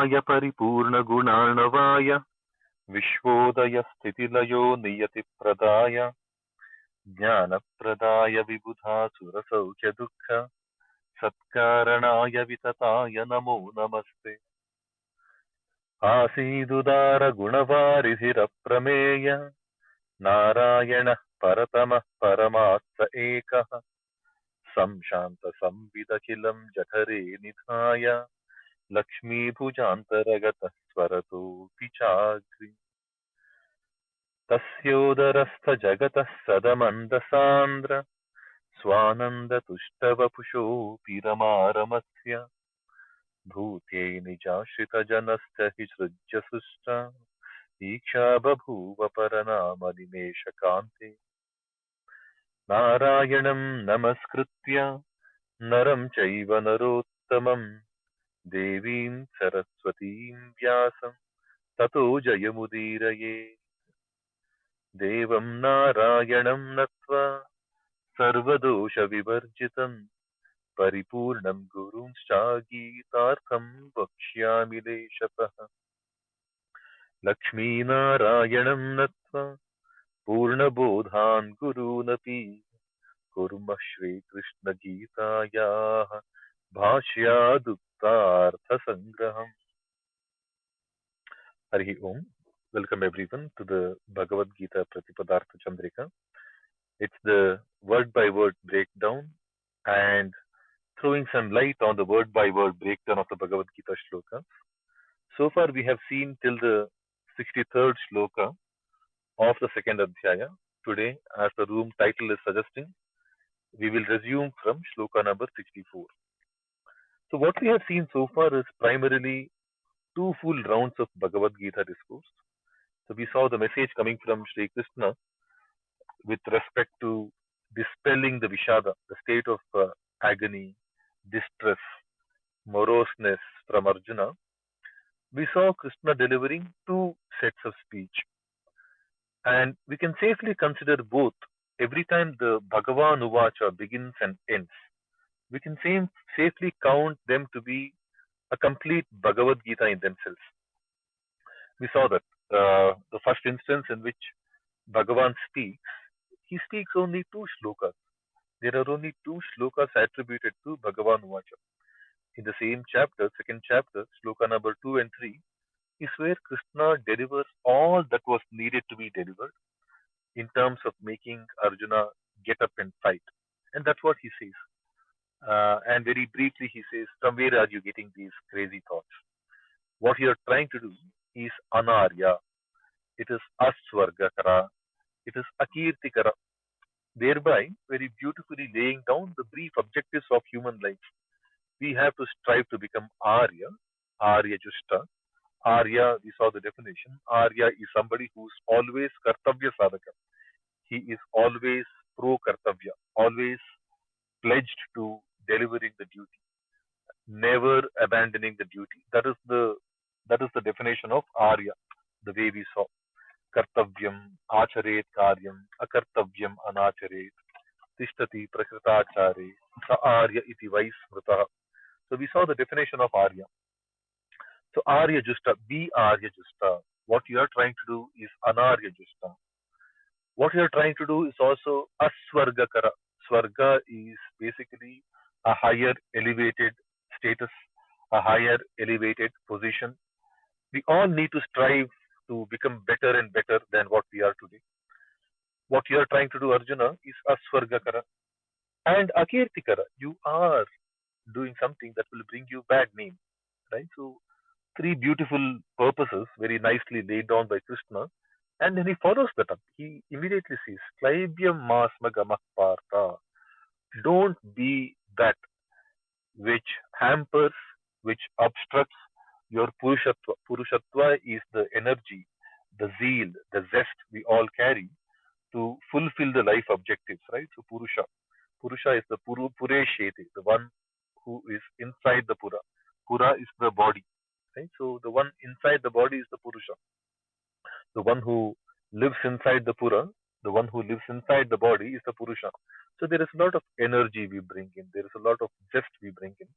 Nityanaya Paripurna Gunarnavaya Vishvodaya Sthitilayo Niyati Pradaya Jnana Pradaya Vibudha Surasaukya Dukkha Satkaranaya Vitataya Namo Namaste Asidudara Gunavaridhira Prameya Narayana Paratama Paramatsa Ekaha Samshanta Samvidakilam Jathare Nithaya Lakshmi Bhujantaragata Swarato Pichagri Tasyodarastha Jagatah Sadamandasandra Swananda Tushtavapusho Piramaramasya Bhutye Nijashrita Janastha Hisrujya Susta Iksha Babhuva Paranama Nimesha Kante Narayanam Namaskritya Naram Chaiva Narottamam Devim Saraswatim Vyasam Tato Jayamudiraye Devam Narayanam Natva Sarvadosha Vivarjitam Paripurnam Gurun Shagitartham Vakshyami Deshapah Lakshmi Narayanam Natva Purna Bodhan Gurunapi Kurma Shri Krishna Gita Bhashya Duktartha Sangraham. Hari Om. Welcome everyone to the Bhagavad-Gita Pratipadartha Chandrika. It's the word by word breakdown and throwing some light on the word by word breakdown of the Bhagavad-Gita shloka. So far we have seen till the 63rd shloka of the second adhyaya. Today, as the room title is suggesting, we will resume from shloka number 64. So what we have seen so far is primarily two full rounds of Bhagavad Gita discourse. So we saw the message coming from Sri Krishna with respect to dispelling the Vishada, the state of agony, distress, moroseness from Arjuna. We saw Krishna delivering two sets of speech. And we can safely consider both. Every time the Bhagavan Uvacha begins and ends, we can safely count them to be a complete Bhagavad Gita in themselves. We saw that the first instance in which Bhagavan speaks, he speaks only two shlokas. There are only two shlokas attributed to Bhagavan Uvacha. In the same chapter, second chapter, shloka number 2 and 3, is where Krishna delivers all that was needed to be delivered in terms of making Arjuna get up and fight. And that's what he says. And very briefly, he says, from where are you getting these crazy thoughts? What you are trying to do is anarya. It is aswargakara. It is akirtikara. Thereby, very beautifully laying down the brief objectives of human life. We have to strive to become Arya, Arya Justa. Arya, we saw the definition. Arya is somebody who is always Kartavya Sadhaka. He is always pro Kartavya, always pledged to delivering the duty, never abandoning the duty. That is the definition of Arya, the way we saw. Kartavyam, Acharet Karyam, Akartavyam, Anacharet, Tishtati Prakritachare, Sa Arya iti Vaismrita. So we saw the definition of Arya. So Arya Justa, be Arya Justa. What you are trying to do is Anarya Justa. What you are trying to do is also Aswargakara. Swarga is basically a higher elevated status, a higher elevated position. We all need to strive to become better and better than what we are today. What you are trying to do, Arjuna, is Aswargakara. And Akirtikara, you are doing something that will bring you bad name. Right? So three beautiful purposes very nicely laid down by Krishna. And then he follows that up. He immediately says, Klaibhyam masmagamak partha. Don't be that which hampers, which obstructs your Purushatva. Purushatva is the energy, the zeal, the zest we all carry to fulfill the life objectives, right? So Purusha. Purusha is the Pureshete, the one who is inside the Pura. Pura is the body, right? So the one inside the body is the Purusha. The one who lives inside the Pura, the one who lives inside the body is the Purusha. So there is a lot of energy we bring in. There is a lot of zest we bring in.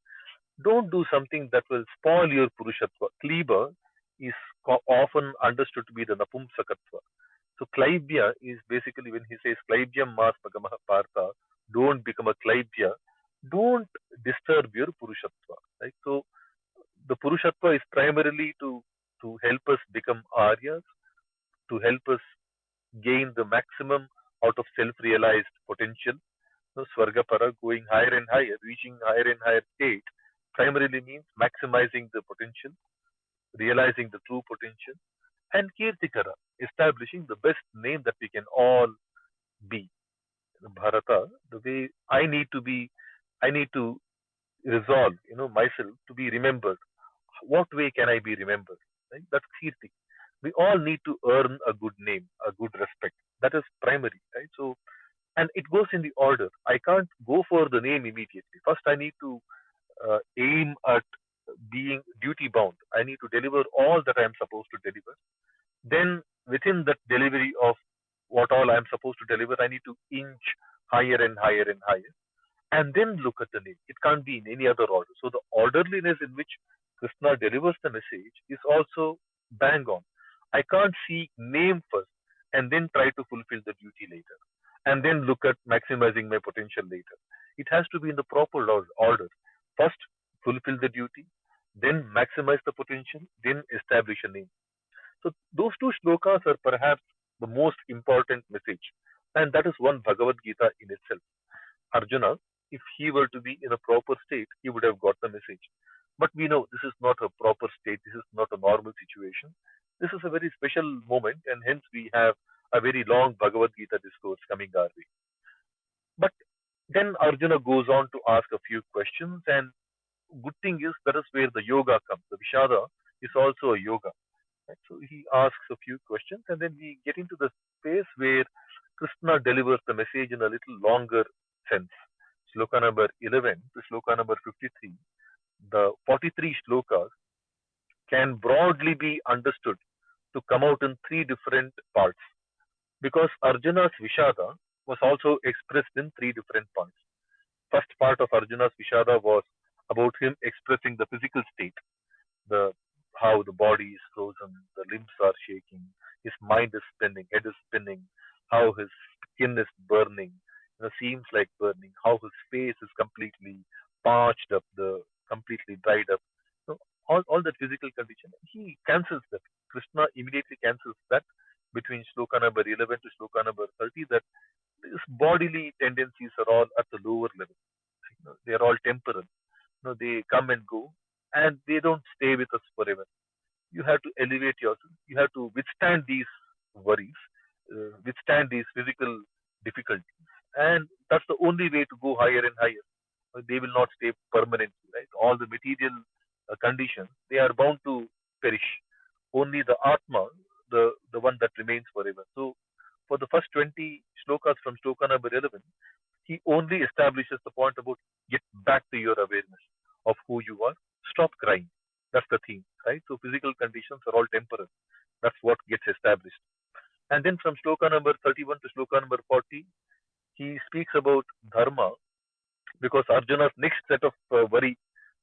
Don't do something that will spoil your Purushatva. Kleba is often understood to be the Napumsakatva. So Klaibya is basically when he says Klaibyam mas pagamaha partha, don't become a Klaibya, don't disturb your Purushatva. Right? So the Purushatva is primarily to help us become Aryas, to help us gain the maximum out of self-realized potential. So Swargapara, going higher and higher, reaching higher and higher state, primarily means maximizing the potential, realizing the true potential, and Kirtikara, establishing the best name that we can all be. Bharata, the way I need to resolve, myself to be remembered. What way can I be remembered? Right? That's Kirti. We all need to earn a good name, a good respect. That is primary, right? So, and it goes in the order. I can't go for the name immediately. First, I need to aim at being duty bound. I need to deliver all that I am supposed to deliver. Then, within that delivery of what all I am supposed to deliver, I need to inch higher and higher and higher, and then look at the name. It can't be in any other order. So, the orderliness in which Krishna delivers the message is also bang on. I can't see name first and then try to fulfill the duty later, and then look at maximizing my potential later. It has to be in the proper order. First, fulfill the duty, then maximize the potential, then establish a name. So those two shlokas are perhaps the most important message. And that is one Bhagavad Gita in itself. Arjuna, if he were to be in a proper state, he would have got the message. But we know this is not a proper state, this is not a normal situation. This is a very special moment, and hence we have a very long Bhagavad Gita discourse coming our way. But then Arjuna goes on to ask a few questions, and good thing is that is where the yoga comes. The Vishada is also a yoga. Right? So he asks a few questions, and then we get into the space where Krishna delivers the message in a little longer sense. Sloka number 11 to sloka number 53. The 43 slokas can broadly be understood to come out in three different parts because Arjuna's Vishada was also expressed in three different parts. First part of Arjuna's Vishada was about him expressing the physical state, the how the body is frozen, the limbs are shaking, his mind is spinning, head is spinning, how his skin is burning, seems like burning, how his face is completely parched up, the completely dried up. So all that physical condition, he cancels that. Krishna immediately cancels that between sloka number 11 to sloka number 30 that these bodily tendencies are all at the lower level. They are all temporal. They come and go, and they don't stay with us forever. You have to elevate yourself. You have to withstand these worries, withstand these physical difficulties, and that's the only way to go higher and higher. They will not stay permanently, right? All the material conditions, they are bound to perish. Only the Atma, the one that remains forever. So, for the first 20 shlokas from shloka number 11, he only establishes the point about get back to your awareness of who you are. Stop crying. That's the theme, right? So physical conditions are all temporal. That's what gets established. And then from shloka number 31 to shloka number 40, he speaks about dharma because Arjuna's next set of worry,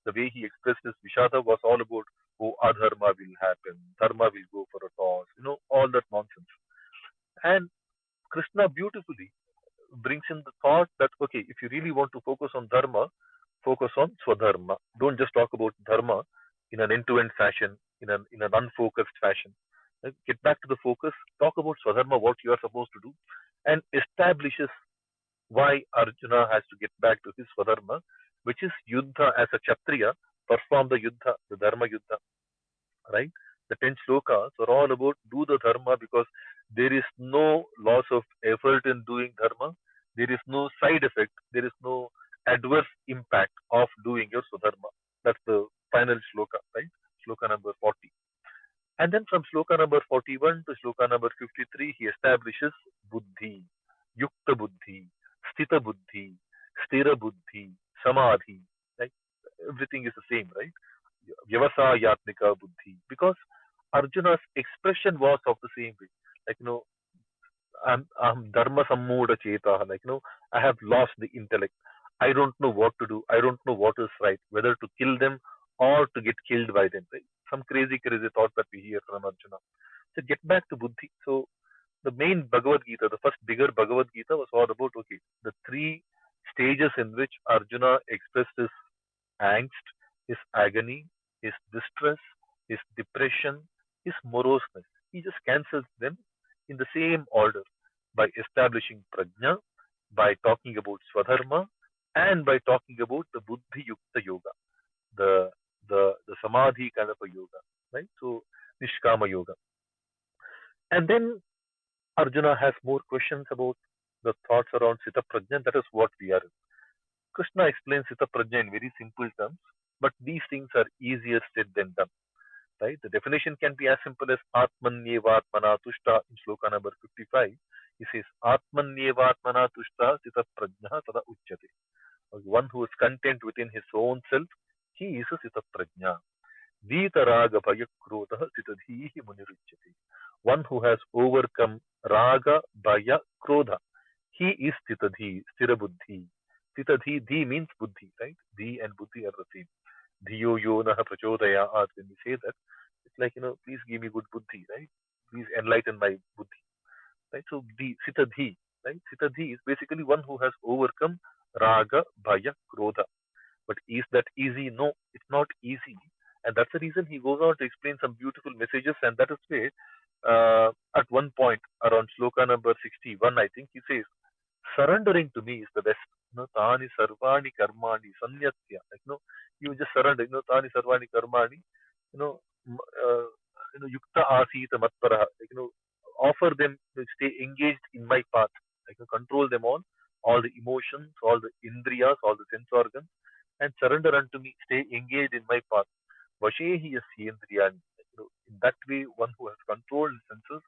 the way he expressed his Vishada was all about, oh, adharma will happen, dharma will go for a toss, all that nonsense. And Krishna beautifully brings in the thought that, okay, if you really want to focus on dharma, focus on swadharma. Don't just talk about dharma in an end-to-end fashion, in an unfocused fashion. Get back to the focus, talk about swadharma, what you are supposed to do, and establishes why Arjuna has to get back to his swadharma, which is yuddha as a kshatriya, perform the yuddha, the dharma yuddha, right? The 10 slokas are all about do the dharma because there is no loss of effort in doing dharma. There is no side effect. There is no adverse impact of doing your swadharma. That's the final shloka, right? Shloka number 40. And then from shloka number 41 to shloka number 53, he establishes buddhi, yukta buddhi, sthita buddhi, stira buddhi, samadhi. Right? Everything is the same, right? Vyavasayatmika buddhi. Because Arjuna's expression was of the same way. Like, I'm dharma sammuda cheta. Like, I have lost the intellect. I don't know what to do. I don't know what is right, whether to kill them or to get killed by them. Right? Some crazy, crazy thought that we hear from Arjuna. So get back to Buddhi. So the main Bhagavad Gita, the first bigger Bhagavad Gita was all about okay, the three stages in which Arjuna expressed his angst, his agony, his distress, his depression, his moroseness. He just cancels them in the same order by establishing prajna, by talking about swadharma, and by talking about the buddhi yukta yoga, the the samadhi kind of a yoga, right? So nishkama yoga. And then Arjuna has more questions about the thoughts around Sita Prajna. That is what we are in. Krishna explains Sita Prajna in very simple terms, but these things are easier said than done. Right? The definition can be as simple as Atmanyevatmana Tushta in sloka number 55. He says Atmanyevatmana Tushta Sita Prajna Tada Uchyate. One who is content within his own self, he is a Sita Prajna. Vitaraga Bhaya Krodha Sitadhihi Munirichyate. One who has overcome Raga Bhaya Krodha. He is Sitadhi, Stirabuddhi. Sitadhi, Dhi means Buddhi, right? Dhi and Buddhi are the same. Dhiyo yo naha prachodayat. When we say that, it's like, please give me good buddhi, right? Please enlighten my buddhi, right? So, the Sitadhi, right? Sitadhi is basically one who has overcome Raga, Bhaya, Krodha. But is that easy? No, it's not easy. And that's the reason he goes on to explain some beautiful messages. And that is where, at one point, around sloka number 61, I think, he says, surrendering to me is the best. Tani sarvani karmani sanyatya. You just surrender. Tani sarvani karmani. You know, yukta asita matpara. Offer them to stay engaged in my path. Control them all the emotions, all the indriyas, all the sense organs, and surrender unto me. Stay engaged in my path. Vashehi yasyendriyani. In that way, one who has controlled senses,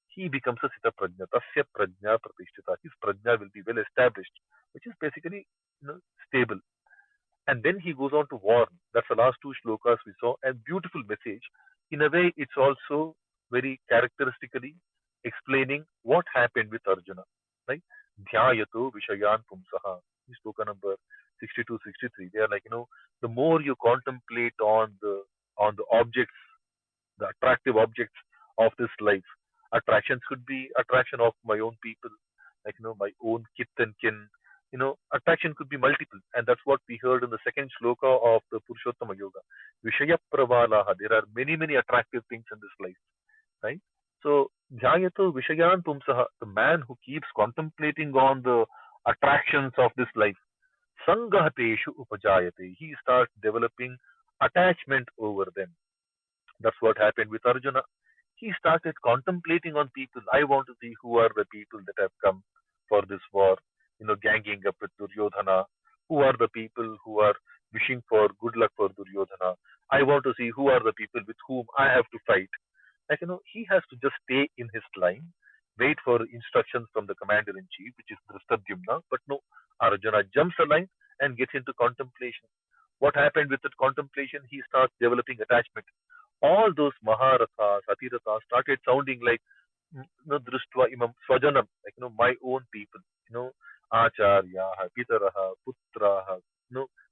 he becomes a Sita Prajna. Tasya Prajna Pratishtita. His Prajna will be well established, which is basically stable. And then he goes on to warn. That's the last two shlokas we saw. A beautiful message. In a way, it's also very characteristically explaining what happened with Arjuna. Right? Dhyayato Vishayan Pumsaha. Shloka number 62, 63. They are like, the more you contemplate on the objects, the attractive objects of this life. Attractions could be attraction of my own people, like my own kith and kin. Attraction could be multiple, and that's what we heard in the second shloka of the Purushottama Yoga. Vishaya Pravalaha. There are many, many attractive things in this life, right? So Dhyayato Vishayan Pumsaha, the man who keeps contemplating on the attractions of this life. Sangahateshu Upajayate. He starts developing attachment over them. That's what happened with Arjuna. He started contemplating on people. I want to see who are the people that have come for this war, ganging up with Duryodhana. Who are the people who are wishing for good luck for Duryodhana? I want to see who are the people with whom I have to fight. He has to just stay in his line, wait for instructions from the commander in chief, which is Drishtadyumna. But no, Arjuna jumps a line and gets into contemplation. What happened with that contemplation? He starts developing attachment. All those Maharathas, Atirathas started sounding like Drishtva Imam Swajanam, like my own people, Acharyaha, Pitaraha, Putraha,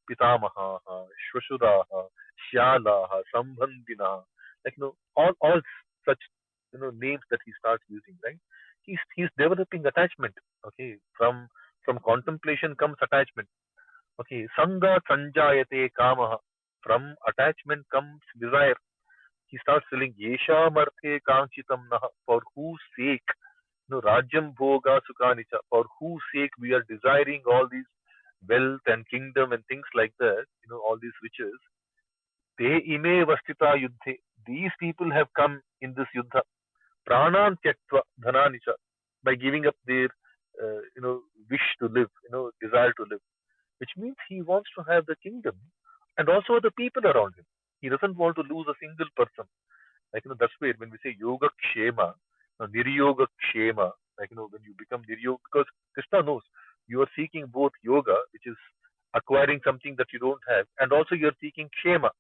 Pitamahaha, Shvashuraha, Shyalaha, Sambandhinaha, all such names that he starts using, right? He's developing attachment. Okay, from contemplation comes attachment. Okay, Sangha Sanjayate Kamaha. From attachment comes desire. He starts telling Yesha Marte Kanchitam Naha, for whose sake, Rajyam Bhoga Sukhanicha, for whose sake we are desiring all these wealth and kingdom and things like that, all these riches. Te ime vastita yuddhe. These people have come in this yuddha. Pranan tyaktva dhananicha, by giving up their, wish to live, desire to live, which means he wants to have the kingdom and also the people around him. He doesn't want to lose a single person. That's where when we say yoga kshema, niryoga kshema, when you become niryoga, because Krishna knows you are seeking both yoga, which is acquiring something that you don't have, and also you are seeking kshema,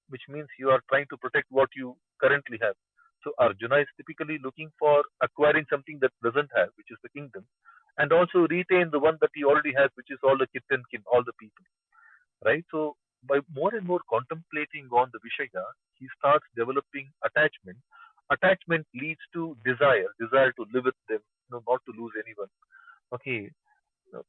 which means you are trying to protect what you currently have. So Arjuna is typically looking for acquiring something that doesn't have, which is the kingdom, and also retain the one that he already has, which is all the kith and kin, all the people, right? So by more and more contemplating on the Vishaya, he starts developing attachment. Attachment leads to desire, desire to live with them, not to lose anyone. Okay,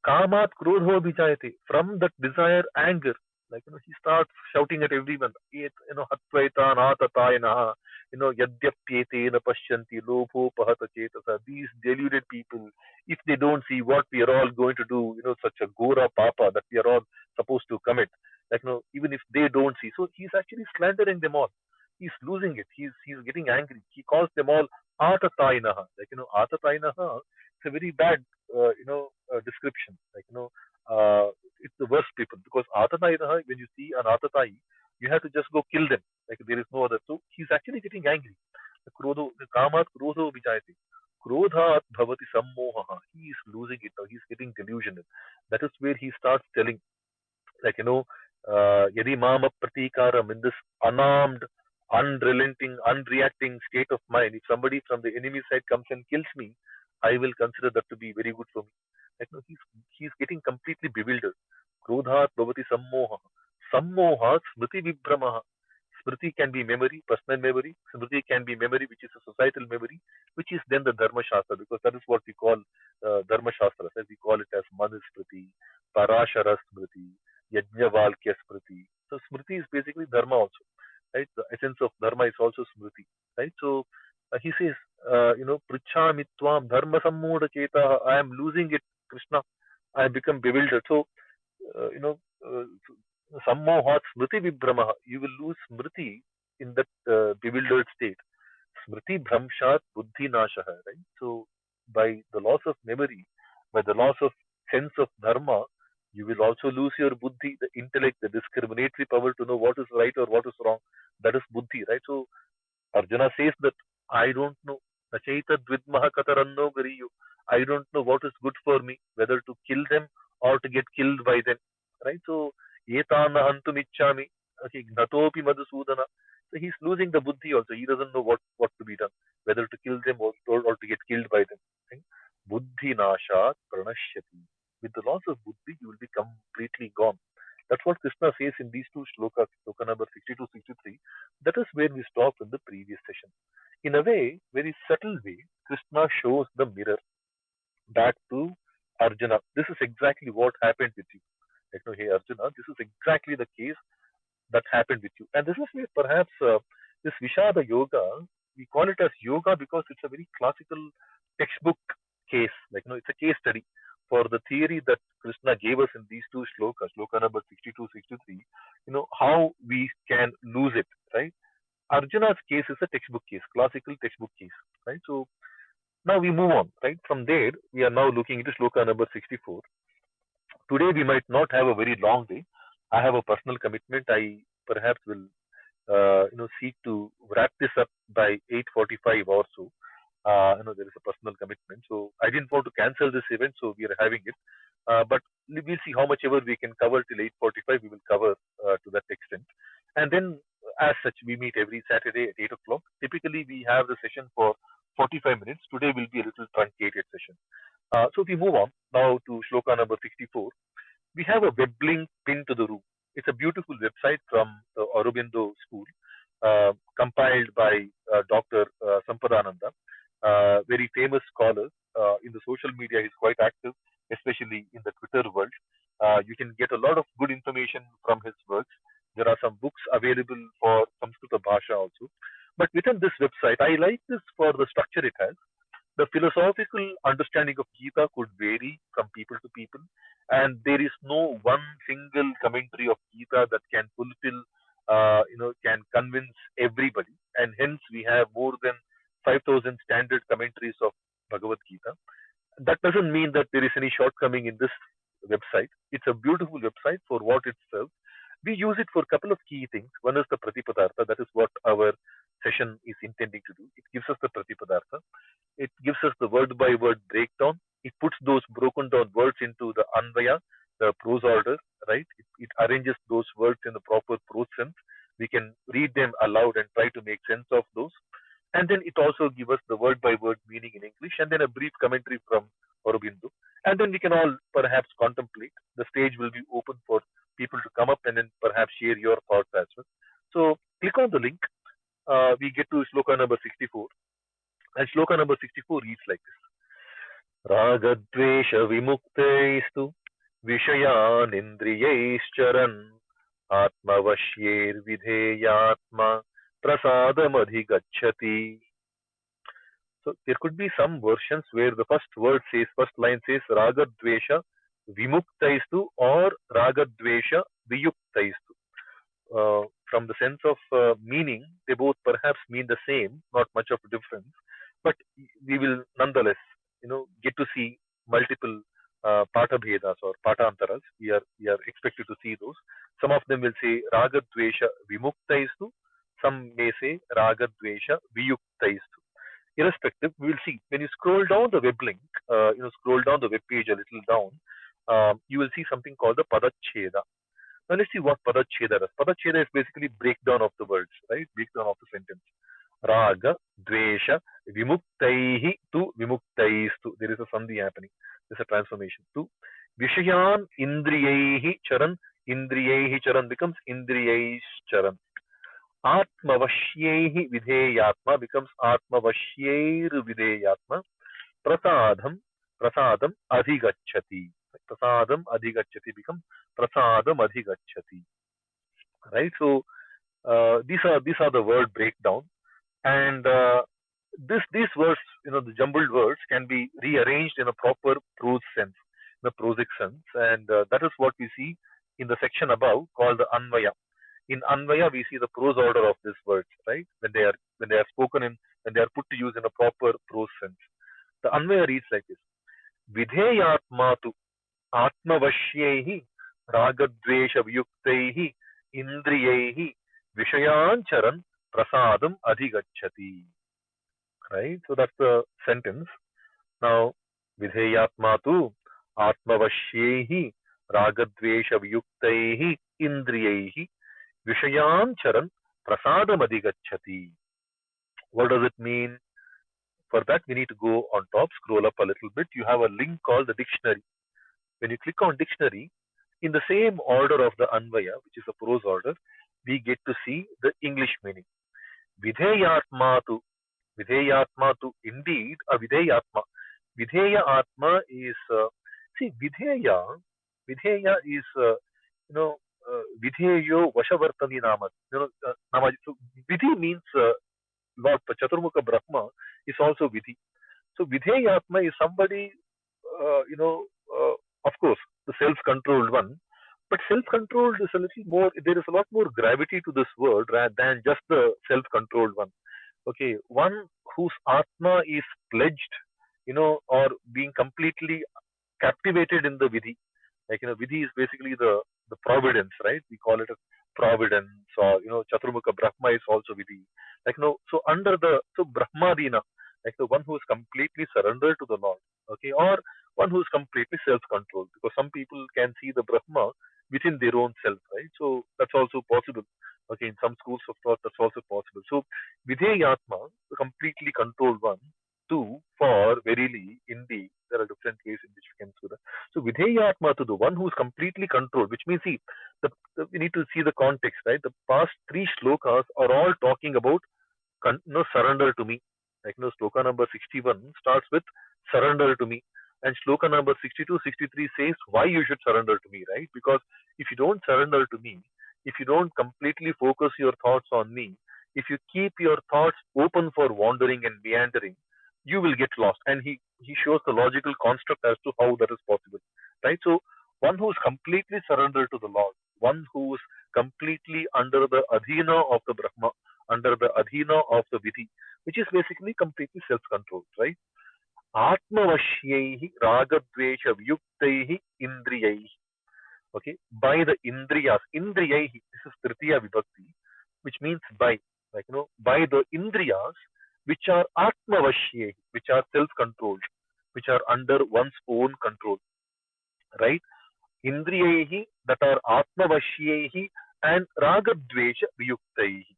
Kamat Krodho Vijayate. From that desire, anger. Like, he starts shouting at everyone. Hatvaita Natatayana. Yadyapyetena Pashyanti Lobho Pahata Chetasa. These deluded people, if they don't see what we are all going to do, such a Gora Papa that we are all supposed to commit. Like, even if they don't see. So he's actually slandering them all. He's losing it. He's getting angry. He calls them all Atatainaha. Like, Atatainaha, it's a very bad description. Like, it's the worst people because Atatai, when you see an Atatai, you have to just go kill them. Like, there is no other. So he's actually getting angry. The Krodho, the Kamat Krodho Vijayate. Krodhat Bhavati Sammoha. He is losing it now. He's getting delusional. That is where he starts telling, like, Yadi Mama Pratikaram, in this unarmed, unrelenting, unreacting state of mind. If somebody from the enemy side comes and kills me, I will consider that to be very good for me. Like, no, he's getting completely bewildered. Krodhat bhavati sammoha. Sammoha smriti vibhramaha. Smriti can be memory, personal memory. Smriti can be memory, which is a societal memory, which is then the Dharma Shastra, because that is what we call Dharma Shastra. We call it as Manusmriti, Parashara Smriti, Yajnavalkya Smriti. So Smriti is basically Dharma also, right? The essence of Dharma is also Smriti, right? So he says, Prichami Tvam Dharma Sammoda Cheta. I am losing it, Krishna. I have become bewildered. So, uh, you know, uh, Sammohat Smriti Vibhramaha. You will lose Smriti in that bewildered state. Smriti Bhramshat Buddhi Nashaha, right? So, by the loss of memory, by the loss of sense of Dharma, you will also lose your Buddhi, the intellect, the discriminatory power to know what is right or what is wrong. That is Buddhi, right? So, Arjuna says that I don't know. Nachaita Dvidmaha Kataranno Gariyo. I don't know what is good for me, whether to kill them or to get killed by them. Right? So Etana Hantum Ichchami. Okay, Natopi Madhusudana. So he's losing the buddhi also. He doesn't know what to be done, whether to kill them or to get killed by them. Right? Buddhi Nashat Pranashyati. With the loss of buddhi, you will be completely gone. That's what Krishna says in these two shlokas, shloka number 62, 63. That is where we stopped in the previous session. In a way, very subtle way, Krishna shows the mirror back to Arjuna. This is exactly what happened with you. Like, no, hey Arjuna, this is exactly the case that happened with you. And this is where perhaps this Vishada Yoga, we call it as yoga because it's a very classical textbook case. Like, it's a case study for the theory that Krishna gave us in these two shlokas, shloka number 62, 63, how we can lose it, right? Arjuna's case is a textbook case, classical textbook case, right? So now we move on, right? From there, we are now looking into shloka number 64. Today we might not have a very long day. I have a personal commitment. I perhaps will, seek to wrap this up by 8:45 or so. There is a personal commitment, so I didn't want to cancel this event, so we are having it. But we'll see how much ever we can cover till 8:45. We will cover to that extent, and then as such, we meet every Saturday at 8 o'clock. Typically, we have the session for 45 minutes. Today will be a little truncated session. So we move on now to shloka number 64. We have a web link pinned to the room. It's a beautiful website from the Aurobindo School, compiled by Dr. Sampadananda, very famous scholar. In the social media, he's quite active, especially in the Twitter world. You can get a lot of good information from his works. There are some books available for Samskrita Bhasha also. But within this website, I like this for the structure it has. The philosophical understanding of Gita could vary from people to people, and there is no one single commentary of Gita that can fulfill, can convince everybody. And hence, we have more than 5,000 standard commentaries of Bhagavad-Gita. That doesn't mean that there is any shortcoming in this website. It's a beautiful website for what it serves. We use it for a couple of key things. One is the Pratipadartha. That is what our session is intending to do. It gives us the Pratipadartha. It gives us the word by word breakdown. It puts those broken down words into the Anvaya, the prose order, right? It arranges those words in the proper prose sense. We can read them aloud and try to make sense of those. And then it also gives us the word by word meaning in English, and then a brief commentary from Aurobindo. And then we can all perhaps contemplate. The stage will be open for people to come up and then perhaps share your thoughts as well. So click on the link. We get to shloka number 64. And shloka number 64 reads like this. रागद्वेष विमुक्तैस्तु विषयानिन्द्रियैश्चरन् आत्मवश्यैर्विधेयात्मा prasadamadigaccati. So there could be some versions where the first line says ragadvesha vimuktaistu or ragadvesha viyuktaistu. From the sense of meaning, they both perhaps mean the same, not much of a difference. But we will nonetheless, get to see multiple pata bhedas or patantaras. We are expected to see those. Some of them will say ragadvesha vimuktaistu. Some may say ragadvesha viyuktaistu. Irrespective, we will see when you scroll down the web link, scroll down the web page a little down, you will see something called the padacheda. Now let's see what padacheda is. Padacheda is basically breakdown of the words, right? Breakdown of the sentence. Raga, dvesha, vimuktaihi to vimuktaistu. There is a sandhi happening. There's a transformation. To vishayan indriyaihi charan. Indriyaihi charan becomes indriyais charan. Atmavashyaihi vidheyatma becomes atmavashyair vidheyatma. Prasadam adhigacchati. Prasadam adhigacchati becomes prasadam adhigacchati. Right? So these are the word breakdown, and these words, the jumbled words can be rearranged in a proper prose sense, in a prosic sense, and that is what we see in the section above called the Anvaya. In Anvaya, we see the prose order of these words, right? When they are spoken in, when they are put to use in a proper prose sense. The Anvaya reads like this: Vidheyatma tu atmavashyaihi ragadvesha vyuktaihi indriyaihi vishayancharan prasadam adhigacchati. Right? So that's the sentence. Now, vidheyatma tu atmavashyaihi ragadvesha vyuktaihi indriyaihi vishayancharan prasadam adhigacchati. What does it mean? For that, we need to go on top, scroll up a little bit. You have a link called the dictionary. When you click on dictionary, in the same order of the Anvaya, which is a prose order, we get to see the English meaning. Vidheyatma tu. Vidheyatma tu, indeed, a Vidheyatma. Vidheya Atma is, Vidheya is, Vidheyo Vashavartani Nama. So Vidhi means Lord Chaturmukha Brahma is also Vidhi. So Vidheyatma is somebody, of course, the self-controlled one. But self-controlled is a little more, there is a lot more gravity to this word rather than just the self-controlled one. Okay, one whose Atma is pledged, or being completely captivated in the Vidhi. Like, Vidhi is basically the providence, right? We call it a providence, or, Chaturmukha Brahma is also Vidhi. Like, so so Brahmadina, like the one who is completely surrendered to the Lord, okay, or one who is completely self-controlled, because some people can see the Brahma within their own self, right? So that's also possible. Okay, in some schools of thought, that's also possible. So Vidheyatma, the completely controlled one. Two, for verily, indeed, there are different ways in which we can do that. So Vidheyatma to the one who is completely controlled, which means, see, we need to see the context, right? The past three shlokas are all talking about surrender to me. Like, shloka number 61 starts with surrender to me. And shloka number 62, 63 says why you should surrender to me, right? Because if you don't surrender to me, if you don't completely focus your thoughts on me, if you keep your thoughts open for wandering and meandering, you will get lost. And he shows the logical construct as to how that is possible, right? So one who is completely surrendered to the Lord, one who is completely under the adhina of the Brahma, under the adhina of the Vidhi, which is basically completely self-controlled, right? Atmavashyaihi ragadvesha vyuktaihi indriyaihi. Okay, by the indriyas. Indriyaihi, this is Tritiya Vibhakti, which means by, by the indriyas, which are atmavashyaihi, which are self-controlled, which are under one's own control, right? Indriyaihi, that are atmavashyaihi, and ragadvesha vyuktaihi.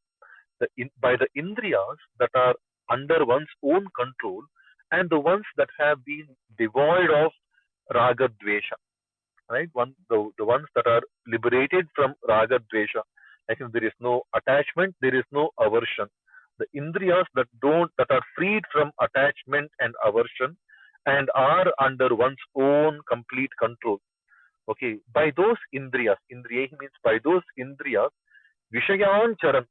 By the indriyas that are under one's own control and the ones that have been devoid of raga dvesha, right? The ones that are liberated from raga dvesha. I think there is no attachment, there is no aversion. The indriyas that are freed from attachment and aversion and are under one's own complete control. Okay, by those indriyas, indriya means by those indriyas, vishayan charan.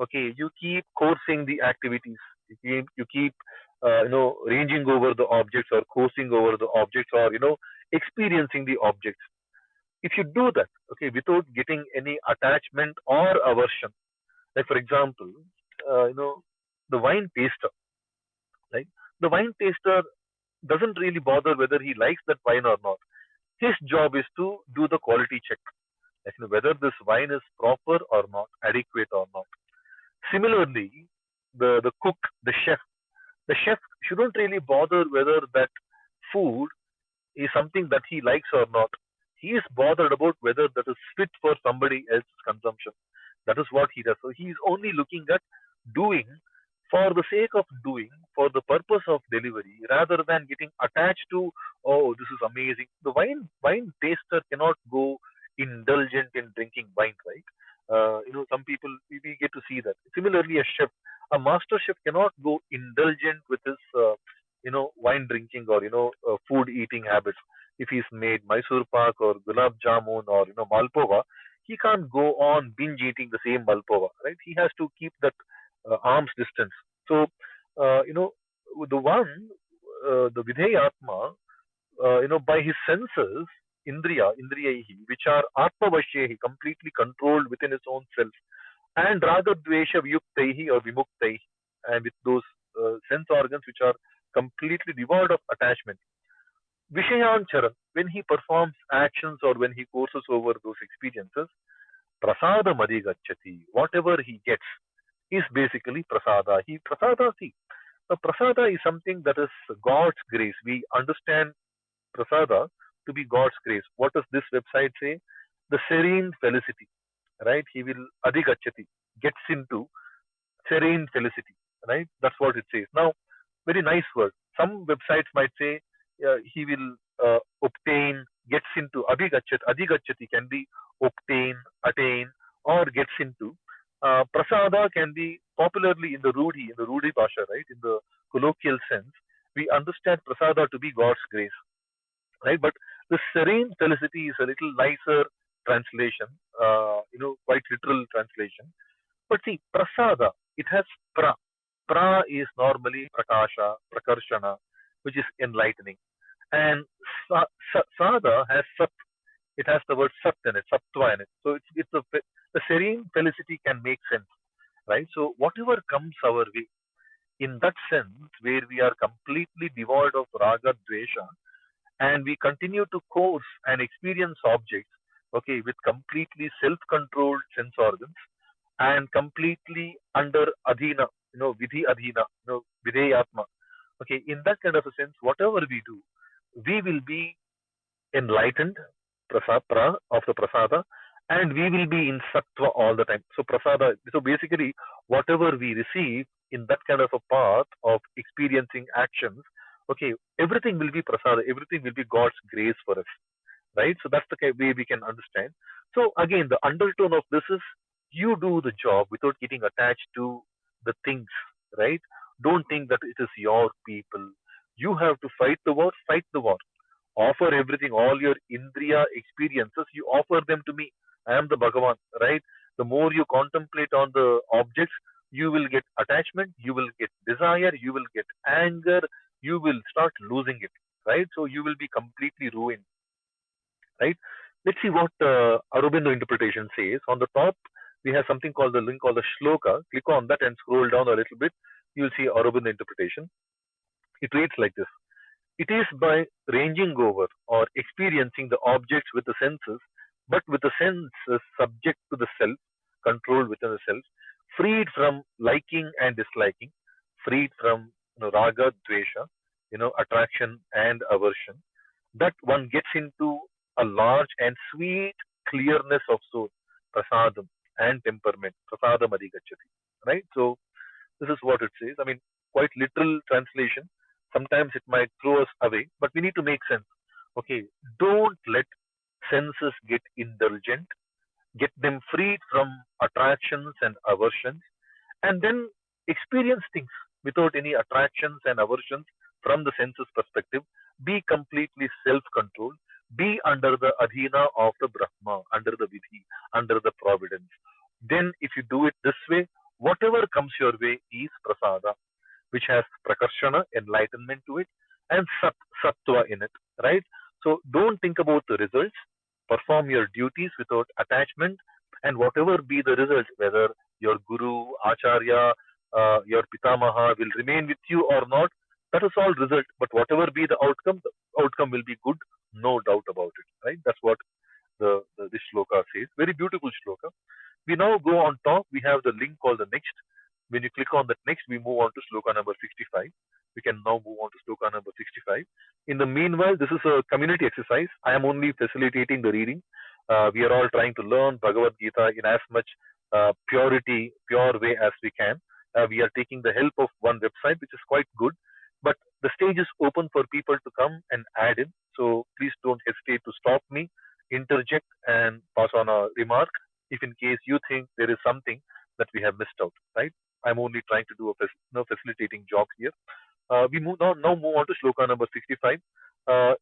Okay, you keep coursing the activities. You keep ranging over the objects or coursing over the objects or experiencing the objects. If you do that, okay, without getting any attachment or aversion, like for example, the wine taster, right? The wine taster doesn't really bother whether he likes that wine or not. His job is to do the quality check, like, whether this wine is proper or not, adequate or not. Similarly, the cook, the chef shouldn't really bother whether that food is something that he likes or not. He is bothered about whether that is fit for somebody else's consumption. That is what he does. So he is only looking at doing for the sake of doing, for the purpose of delivery, rather than getting attached to, oh, this is amazing. The wine taster cannot go indulgent in drinking wine, right? Some people we get to see that. Similarly, a master chef cannot go indulgent with his, wine drinking or food eating habits. If he's made Mysore Pak or Gulab Jamun or Malpova, he can't go on binge eating the same Malpova, right? He has to keep that arm's distance. So, the one, the Vidheyatma, by his senses, Indriyahi, which are Atmavashyehi, completely controlled within his own self, and Raga Dvesha Vyuktaihi or Vimuktahi, and with those sense organs which are completely devoid of attachment. Vishayan Charan, when he performs actions or when he courses over those experiences, Prasada Madhigachati, whatever he gets is basically Prasada. See, Prasada is something that is God's grace. We understand Prasada to be God's grace. What does this website say? The serene felicity, right? He will Adhigachati, gets into serene felicity, right? That's what it says. Now, very nice word. Some websites might say he will obtain, gets into. Adhigachati can be obtain, attain, or gets into. Prasada can be popularly in the Rudi Bhasha, right? In the colloquial sense, we understand Prasada to be God's grace, right? But the serene felicity is a little nicer translation, quite literal translation. But see, prasada, it has pra. Pra is normally prakasha, prakarshana, which is enlightening. And sada has sat. It has the word sat in it, sattva in it. So the serene felicity can make sense, right? So whatever comes our way, in that sense, where we are completely devoid of raga, dvesha, and we continue to course and experience objects, okay, with completely self-controlled sense organs and completely under adhina, vidhi adhina, videyatma. Okay, in that kind of a sense, whatever we do, we will be enlightened, of the prasada, and we will be in sattva all the time. So prasada, so basically, whatever we receive in that kind of a path of experiencing actions, okay, everything will be prasada, everything will be God's grace for us, right? So that's the way we can understand. So again, the undertone of this is you do the job without getting attached to the things, right? Don't think that it is your people. You have to fight the war, fight the war. Offer everything, all your Indriya experiences, you offer them to me. I am the Bhagavan, right? The more you contemplate on the objects, you will get attachment, you will get desire, you will get anger, you will start losing it, right? So you will be completely ruined, right? Let's see what Aurobindo interpretation says. On the top, we have something called the link called the shloka. Click on that and scroll down a little bit. You'll see Aurobindo interpretation. It reads like this. It is by ranging over or experiencing the objects with the senses, but with the senses subject to the self, controlled within the self, freed from liking and disliking, freed from raga, dvesha, attraction and aversion, that one gets into a large and sweet clearness of soul, prasadam and temperament, prasadam adhigachati. Right? So this is what it says. I mean, quite literal translation. Sometimes it might throw us away, but we need to make sense. Okay, don't let senses get indulgent, get them freed from attractions and aversions, and then experience things without any attractions and aversions from the senses perspective. Be completely self controlled. Be under the adhina of the Brahma, under the Vidhi, under the providence. Then, if you do it this way, whatever comes your way is prasada, which has prakarshana, enlightenment to it, and sattva in it, right? So don't think about the results. Perform your duties without attachment, and whatever be the results, whether your guru, acharya, your pitamaha will remain with you or not, that is all result. But whatever be the outcome will be good, no doubt about it, right? That's what this shloka says. Very beautiful shloka. We now go on top. We have the link called the next. When you click on that next, we move on to sloka number 65. We can now move on to sloka number 65. In the meanwhile, this is a community exercise. I am only facilitating the reading. We are all trying to learn Bhagavad Gita in as much pure way as we can. We are taking the help of one website, which is quite good. But the stage is open for people to come and add in. So please don't hesitate to stop me, interject, and pass on a remark if in case you think there is something that we have missed out, right? I'm only trying to do a facilitating job here. We now move on to shloka number 65.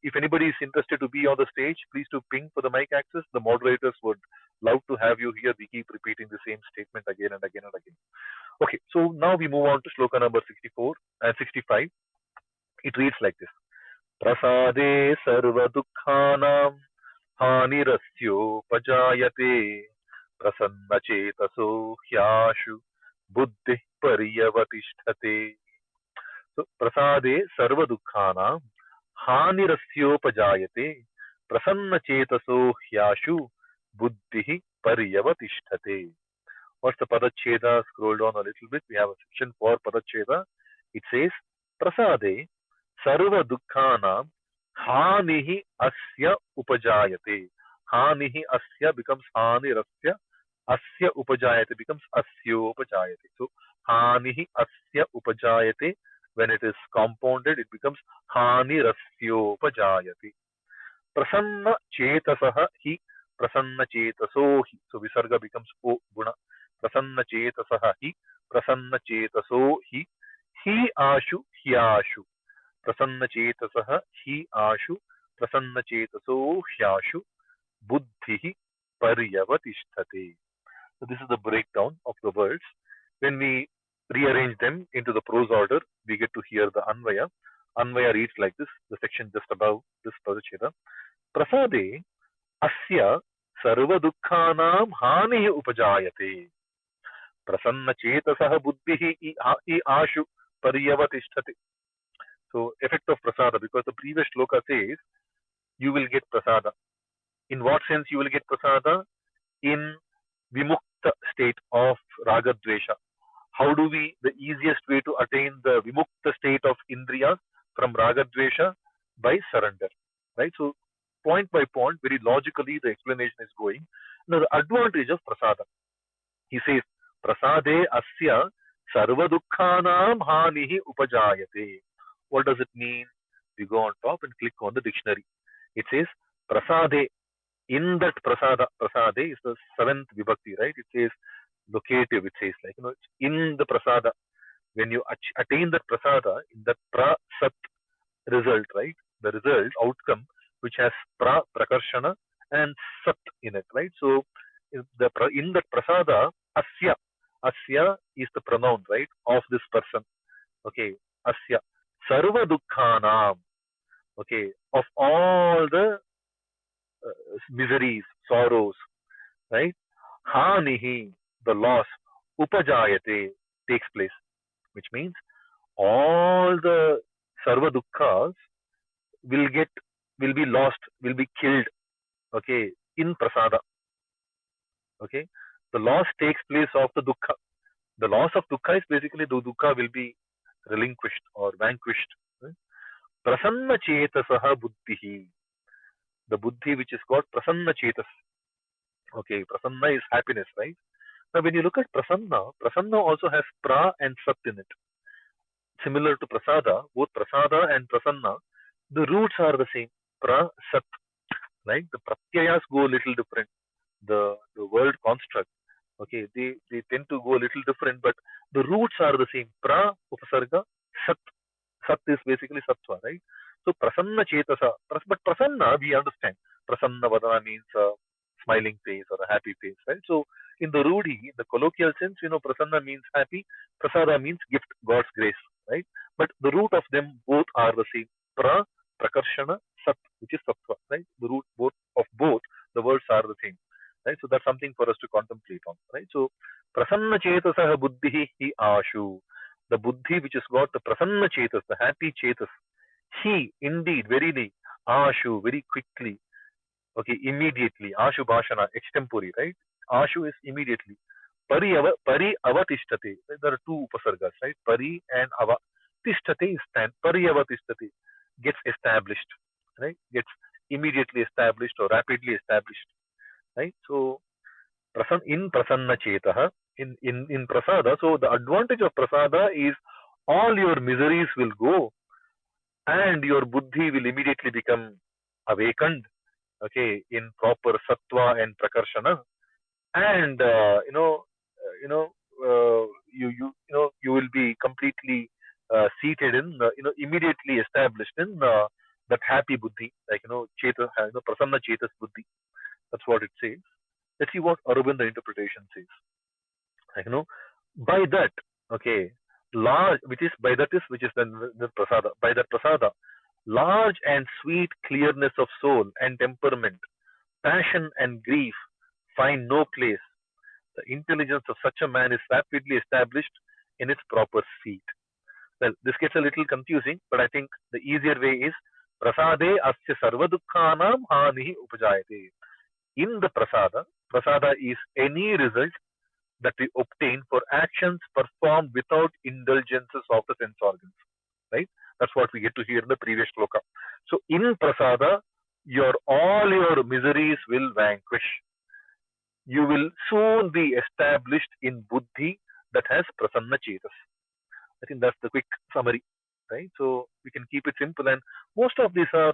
If anybody is interested to be on the stage, please do ping for the mic access. The moderators would love to have you here. We keep repeating the same statement again and again and again. Okay, so now we move on to shloka number 64 and 65. It reads like this. Prasade sarva dukkhanam hanirasyopajayate prasanna chetaso hyashu buddhi paryavatishthate. So, prasade sarva dukkhanam hanirasyopajayate prasanna chetaso hyashu buddhi paryavatishthate. What's the padacheda? Scroll down a little bit. We have a section for padacheda. It says, prasade sarva dukkhanam hanihi asya upajayate. Hanihi asya becomes hanirasya. Asya upajayate becomes asyopajayate. So, hanihi asya upajayate. When it is compounded, it becomes hanirasyopajayate. Prasanna chetasaha hi prasanna chetaso hi. So, visarga becomes o guna. Prasanna chetasaha hi prasanna chetaso hi. Hi ashu hyashu. Prasanna chetasaha hi ashu. Prasanna chetaso hyashu. Buddhi paryavatishthate. So this is the breakdown of the words. When we rearrange them into the prose order, we get to hear the Anvaya. Anvaya reads like this, the section just above this Padacheda. Prasade asya sarva dukkhanam hani upajayate. Prasanna chetasah buddhihi I ashu paryavatishthate. So effect of prasada, because the previous shloka says you will get prasada. In what sense you will get prasada? In vimukta state of raga dvesha. How do we, the easiest way to attain the vimukta state of indriyas from raga dvesha? By surrender, right? So point by point, very logically the explanation is going. Now the advantage of prasada. He says, prasade asya sarva dukkhanam hanihi upajayate. What does it mean? We go on top and click on the dictionary. It says, prasade. In that prasade is the seventh vibhakti, right? It says locative, it says like, it's in the prasada. When you attain that prasada, in that prasat result, right? The result, outcome, which has prakarshana and sat in it, right? So, in that prasada, asya is the pronoun, right? Of this person. Okay, asya. Sarva dukkhanam. Okay, of all the miseries, sorrows, right? Hanihi, the loss, upajayate, takes place, which means all the sarva dukkha's will be lost, will be killed, okay, in prasada. Okay, the loss takes place of the dukkha. The loss of dukkha is basically the dukkha will be relinquished or vanquished. Right? Prasanna chetasaha buddhihi. The buddhi which is called prasanna chetas. Okay, prasanna is happiness, right? Now, when you look at prasanna, prasanna also has pra and sat in it. Similar to prasada, both prasada and prasanna, the roots are the same. Prasat, right? The pratyayas go a little different. The word construct, okay, they tend to go a little different, but the roots are the same. Pra upasarga, sat. Sat is basically sattva, right? So prasanna chetasa, but prasanna we understand. Prasanna vadana means a smiling face or a happy face, right? So in the Rudi, in the colloquial sense, prasanna means happy, prasada means gift, God's grace, right? But the root of them both are the same. Pra, prakarshana, sat, which is sattva, right? The root both of both the words are the same, right? So that's something for us to contemplate on, right? So prasanna chetasah buddhihi hi ashu, the buddhi which has got the prasanna chetas, the happy chetas, he indeed, verily, ashu, very quickly, okay, immediately, ashu bhashana, extempore, right? Ashu is immediately. Pari avatishtate. There are two upasargas, right? Pari and ava. Tishtate is stand. Pari avatishtate gets established, right? Gets immediately established or rapidly established, right? So in prasanna chetaha, in prasada. So the advantage of prasada is all your miseries will go and your buddhi will immediately become awakened, okay, in proper sattva and prakarshana, and you will be completely seated in, immediately established in that happy buddhi, like cheta, prasanna chetas buddhi. That's what it says. Let's see what Aurobindo interpretation says. Like, by that, okay, large, which is by that is which is the prasada. By that prasada, large and sweet clearness of soul and temperament, passion and grief find no place. The intelligence of such a man is rapidly established in its proper seat. Well, this gets a little confusing, but I think the easier way is prasade asya sarva dukkhanam hanihi upajayate. In the prasada is any result that we obtain for actions performed without indulgences of the sense organs. Right? That's what we get to hear in the previous shloka. So in prasada, all your miseries will vanquish. You will soon be established in buddhi that has prasanna chetas. I think that's the quick summary, right? So we can keep it simple, and most of these are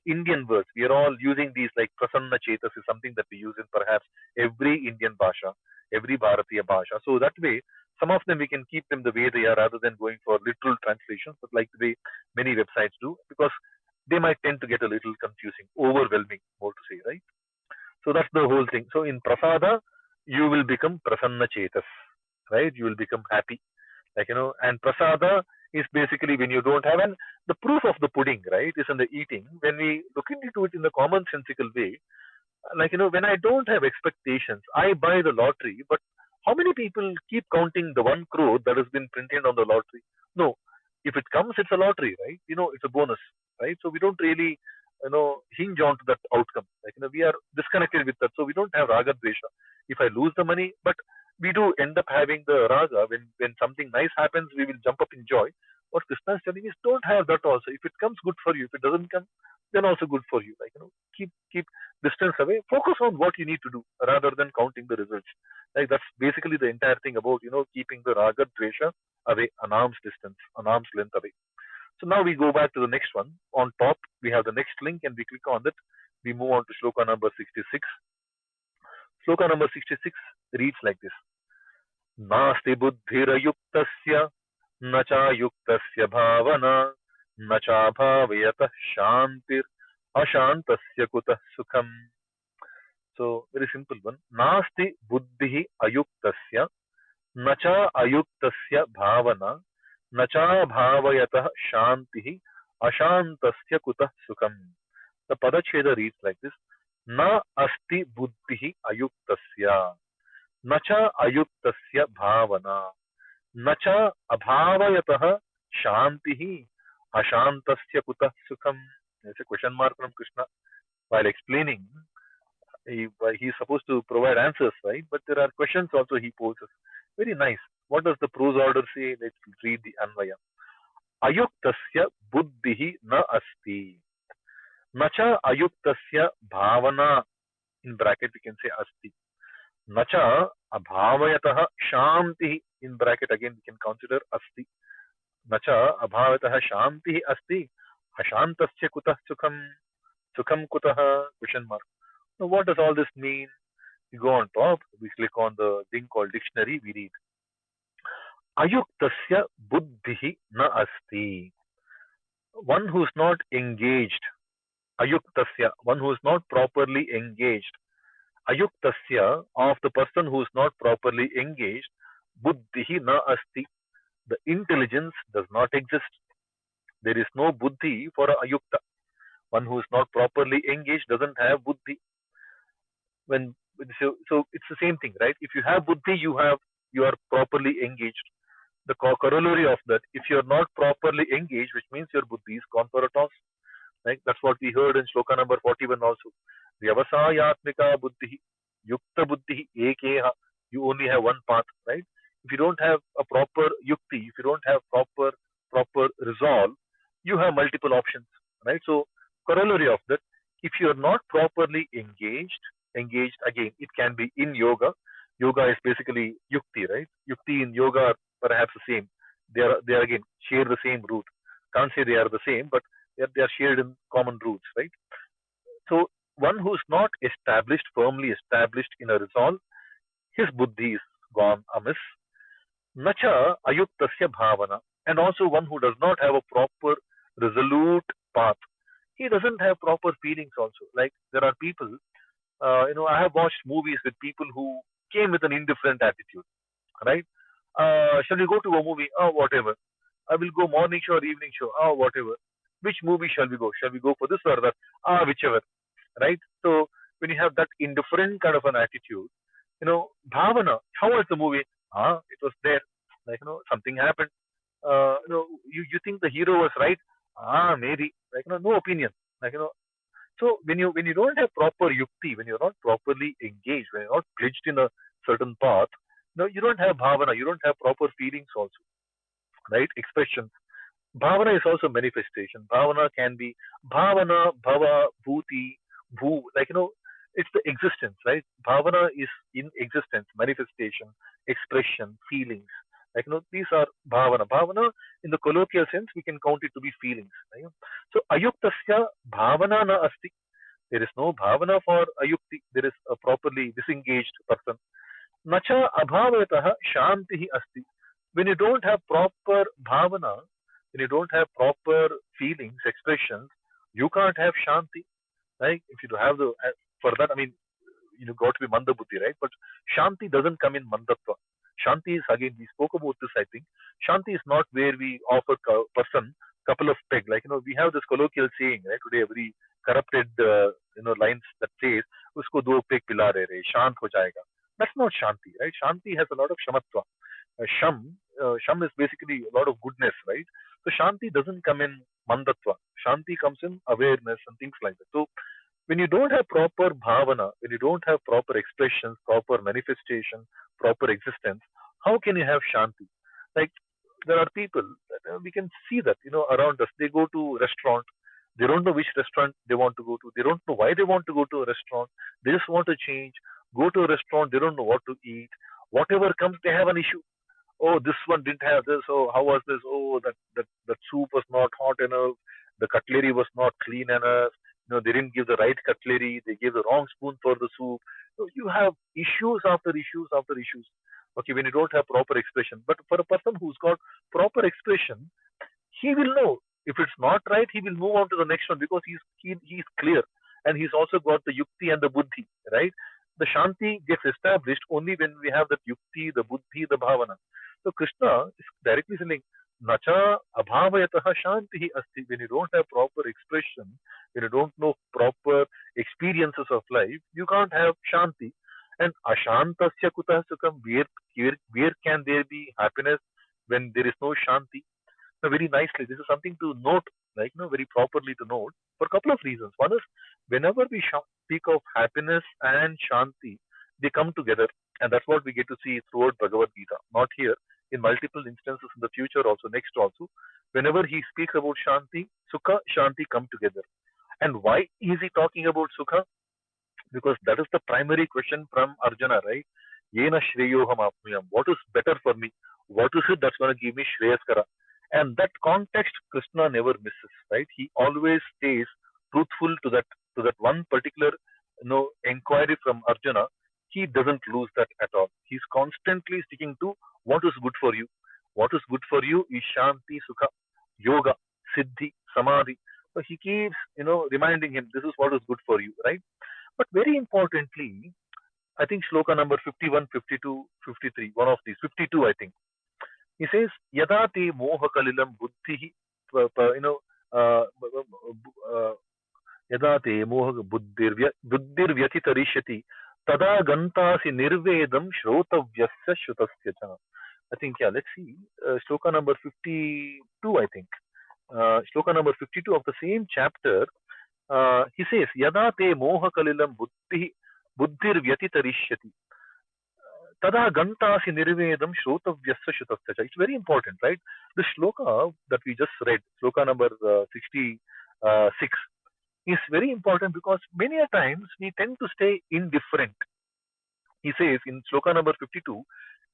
Indian words. We are all using these, like prasanna chetas is something that we use in perhaps every Indian bhasha, every Bharatiya bhasha. So that way, some of them we can keep them the way they are rather than going for literal translations, but like the way many websites do, because they might tend to get a little confusing, overwhelming, more to say, right? So that's the whole thing. So in prasada, you will become prasanna chetas, right? You will become happy, like and prasada is basically when you don't have, and the proof of the pudding, right, is in the eating. When we look into it in the common sensical way, like when I don't have expectations, I buy the lottery, but how many people keep counting the 1 crore that has been printed on the lottery? No, if it comes, it's a lottery, right? It's a bonus, right? So we don't really hinge on to that outcome, like we are disconnected with that, so we don't have raga dvesha. If I lose the money, but we do end up having the raga when something nice happens, we will jump up in joy. What Krishna is telling is, don't have that also. If it comes, good for you. If it doesn't come, then also good for you. Like keep distance away. Focus on what you need to do rather than counting the results. Like that's basically the entire thing about keeping the raga dvesha away, an arm's distance, an arm's length away. So now we go back to the next one. On top, we have the next link, and we click on that. We move on to shloka number 66. Shloka number 66 reads like this: नास्ति बुद्धिरयुक्तस्य न चायुक्तस्य भावना न चाभावयतः शान्तिर् अशान्तस्य कुतः सुखम्. So very simple one. Nasti buddhi ayuktasya न च अयुक्तस्य भावना न च भावयतः शान्तिः अशान्तस्य कुतः सुखम्. The Padacheda reads like this: Na asti buddhi ayuktasya न च अयुक्तस्य भावना न च अभावयतः शान्तिः अशान्तस्य कुतः सुखम्. There's a question mark from Krishna while explaining. He's supposed to provide answers, right? But there are questions also he poses. Very nice. What does the prose order say? Let's read the Anvaya. Ayuktasya buddhihi na asti. Nacha ayuktasya bhavana, in bracket we can say asti. Nacha abhavayatah shanti, in bracket again we can consider asti. न Nacha abhavatah shanti asti. Ashantasya kutah sukham. Sukham kutah? Question mark. Now, what does all this mean? We go on top, we click on the thing called dictionary, we read Ayuktasya buddhihi na asti. One who is not engaged. Ayuktasya, one who is not properly engaged. Ayuktasya, of the person who is not properly engaged. Buddhihi na asti. The intelligence does not exist. There is no buddhi for a ayukta. One who is not properly engaged doesn't have buddhi. When so it's the same thing, right? If you have buddhi, you are properly engaged. The corollary of that, if you're not properly engaged, which means your buddhi is gone for a toss. Right? That's what we heard in shloka number 41 also. Vyavasayatmika buddhi, yukta buddhi ekeha. You only have one path, right? If you don't have a proper yukti, if you don't have proper resolve, you have multiple options, right? So corollary of that, if you are not properly engaged again, it can be in yoga. Yoga is basically yukti, right? Yukti in yoga are perhaps the same. They are again share the same root. Can't say they are the same, but they are shared in common roots, right? So one who is not established, firmly established in a resolve, his buddhi is gone amiss. Nacha ayuktasya bhavana, and also one who does not have a proper resolute path. He doesn't have proper feelings also. Like there are people, I have watched movies with people who came with an indifferent attitude, right? Shall we go to a movie? Oh, whatever. I will go morning show or evening show. Oh, whatever. Which movie shall we go? Shall we go for this or that? Whichever, right? So when you have that indifferent kind of an attitude, bhavana, how was the movie? It was there. Like, something happened. You think the hero was right? Maybe. Like, no opinion. Like, so when you don't have proper yukti, when you're not properly engaged, when you're not pledged in a certain path, you don't have bhavana, you don't have proper feelings also, right? Expression. Bhavana is also manifestation. Bhavana can be bhavana, bhava, bhuti, bhu. Like, it's the existence, right? Bhavana is in existence, manifestation, expression, feelings. Like, these are bhavana. Bhavana, in the colloquial sense, we can count it to be feelings. Right? So, ayuktasya bhavana na asti. There is no bhavana for ayukti. There is a properly disengaged person. Nacha abhavatah shantihi asti. When you don't have proper bhavana, when you don't have proper feelings, expressions, you can't have shanti. Right? If you have for that, I mean, you got to be manda buddhi, right? But shanti doesn't come in mandatva. Shanti is, again, we spoke about this, I think. Shanti is not where we offer person couple of peg. Like, we have this colloquial saying, right? Today, every corrupted, lines that says, usko do peg pila re, shant ho jayega. That's not shanti, right? Shanti has a lot of shamatva. Sham is basically a lot of goodness, right? So Shanti doesn't come in mandatva. Shanti comes in awareness and things like that. So when you don't have proper bhavana, when you don't have proper expressions, proper manifestation, proper existence, how can you have Shanti? Like there are people, we can see that, around us. They go to restaurant. They don't know which restaurant they want to go to. They don't know why they want to go to a restaurant. They just want to change. Go to a restaurant. They don't know what to eat. Whatever comes, they have an issue. Oh, this one didn't have this. Oh, how was this? Oh, that soup was not hot enough. The cutlery was not clean enough. They didn't give the right cutlery. They gave the wrong spoon for the soup. So you have issues after issues after issues. Okay, when you don't have proper expression. But for a person who's got proper expression, he will know if it's not right. He will move on to the next one because he's clear, and he's also got the yukti and the buddhi, right? The shanti gets established only when we have that yukti, the buddhi, the bhavana. So Krishna is directly saying, Nacha abhavayataha shantihi asti. When you don't have proper expression, when you don't know proper experiences of life, you can't have shanti. And ashantasya kutah sukham. Where can there be happiness when there is no shanti? Now, very nicely, this is something to note, like, very properly to note for a couple of reasons. One is, whenever we speak of happiness and shanti, they come together, and that's what we get to see throughout Bhagavad-Gita. Not here, in multiple instances in the future also, next also. Whenever he speaks about shanti, sukha, shanti come together. And why is he talking about sukha? Because that is the primary question from Arjuna, right? Yena shreyoham apnuyam. What is better for me? What is it that's going to give me shreyaskara? And that context Krishna never misses, right? He always stays truthful to that one particular inquiry from Arjuna. He doesn't lose that at all. He's constantly sticking to what is good for you. What is good for you is Shanti, Sukha, Yoga, Siddhi, Samadhi. So he keeps, reminding him this is what is good for you, right? But very importantly, I think shloka number 51, 52, 53, one of these, 52, I think. He says, Yada te moha kalilam buddhi, uh, uh, Yada te moha buddhir vyatitarishati, tada gantasi nirvedam shrotavyasya shrutasya cha. I think, yeah, let's see. Shloka number 52, I think. Shloka number 52 of the same chapter, he says, Yada te moha kalilam buddhir vyatitarishati. Tada gantasi nirvedam shrotavyasya shutasya. It's very important, right? The shloka that we just read, shloka number 66, is very important because many a times we tend to stay indifferent. He says in shloka number 52,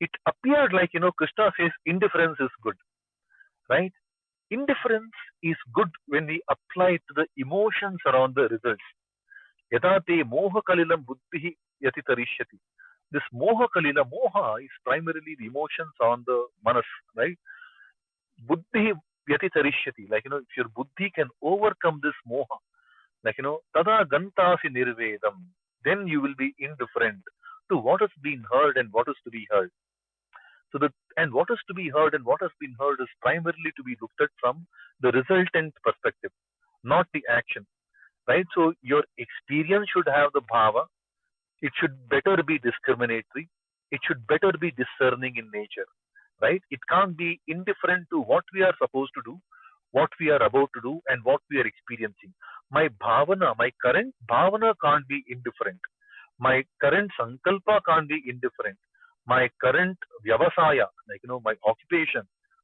it appeared like, Krishna says indifference is good, right? Indifference is good when we apply it to the emotions around the results. Yada te moha kalilam buddhi yatitarishyati. This moha kalila, moha is primarily the emotions on the manas, right? Buddhi vyatitarishyati, like, if your buddhi can overcome this moha, like, tada gantasi nirvedam, then you will be indifferent to what has been heard and what is to be heard. So and what is to be heard and what has been heard is primarily to be looked at from the resultant perspective, not the action, right? So your experience should have the bhava. It should better be discriminatory. It should better be discerning in nature, right? It can't be indifferent to what we are supposed to do, what we are about to do, and what we are experiencing. My bhavana, my current bhavana can't be indifferent. My current sankalpa can't be indifferent. My current vyavasaya, like, my occupation,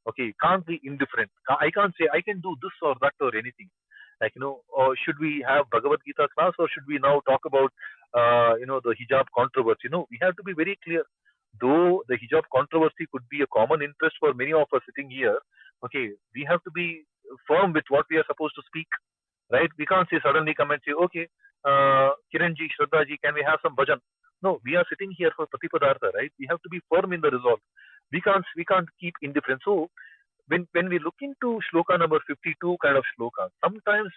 okay, can't be indifferent. I can't say I can do this or that or anything. Like, or should we have Bhagavad-Gita class or should we now talk about, the hijab controversy? No, we have to be very clear. Though the hijab controversy could be a common interest for many of us sitting here, okay, we have to be firm with what we are supposed to speak, right? We can't say suddenly come and say, okay, Kiranji, Shraddhaji, can we have some bhajan? No, we are sitting here for Pratipadartha, right? We have to be firm in the resolve. We can't keep indifferent. So when we look into shloka number 52 kind of shloka, sometimes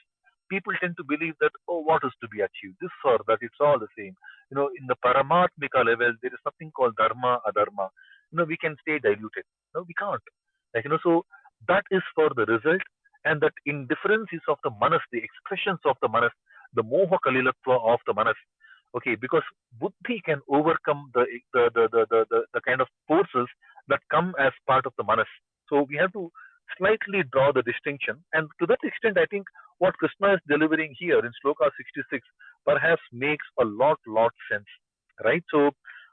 people tend to believe that, oh, what is to be achieved? This or that, it's all the same. In the Paramatmika level, there is something called dharma, adharma. We can stay diluted. No, we can't. Like, so that is for the result, and that indifference is of the manas, the expressions of the manas, the moha kalilatva of the manas. Okay, because buddhi can overcome the kind of forces that come as part of the manas. So we have to slightly draw the distinction. And to that extent, I think what Krishna is delivering here in Shloka 66 perhaps makes a lot sense. Right? So,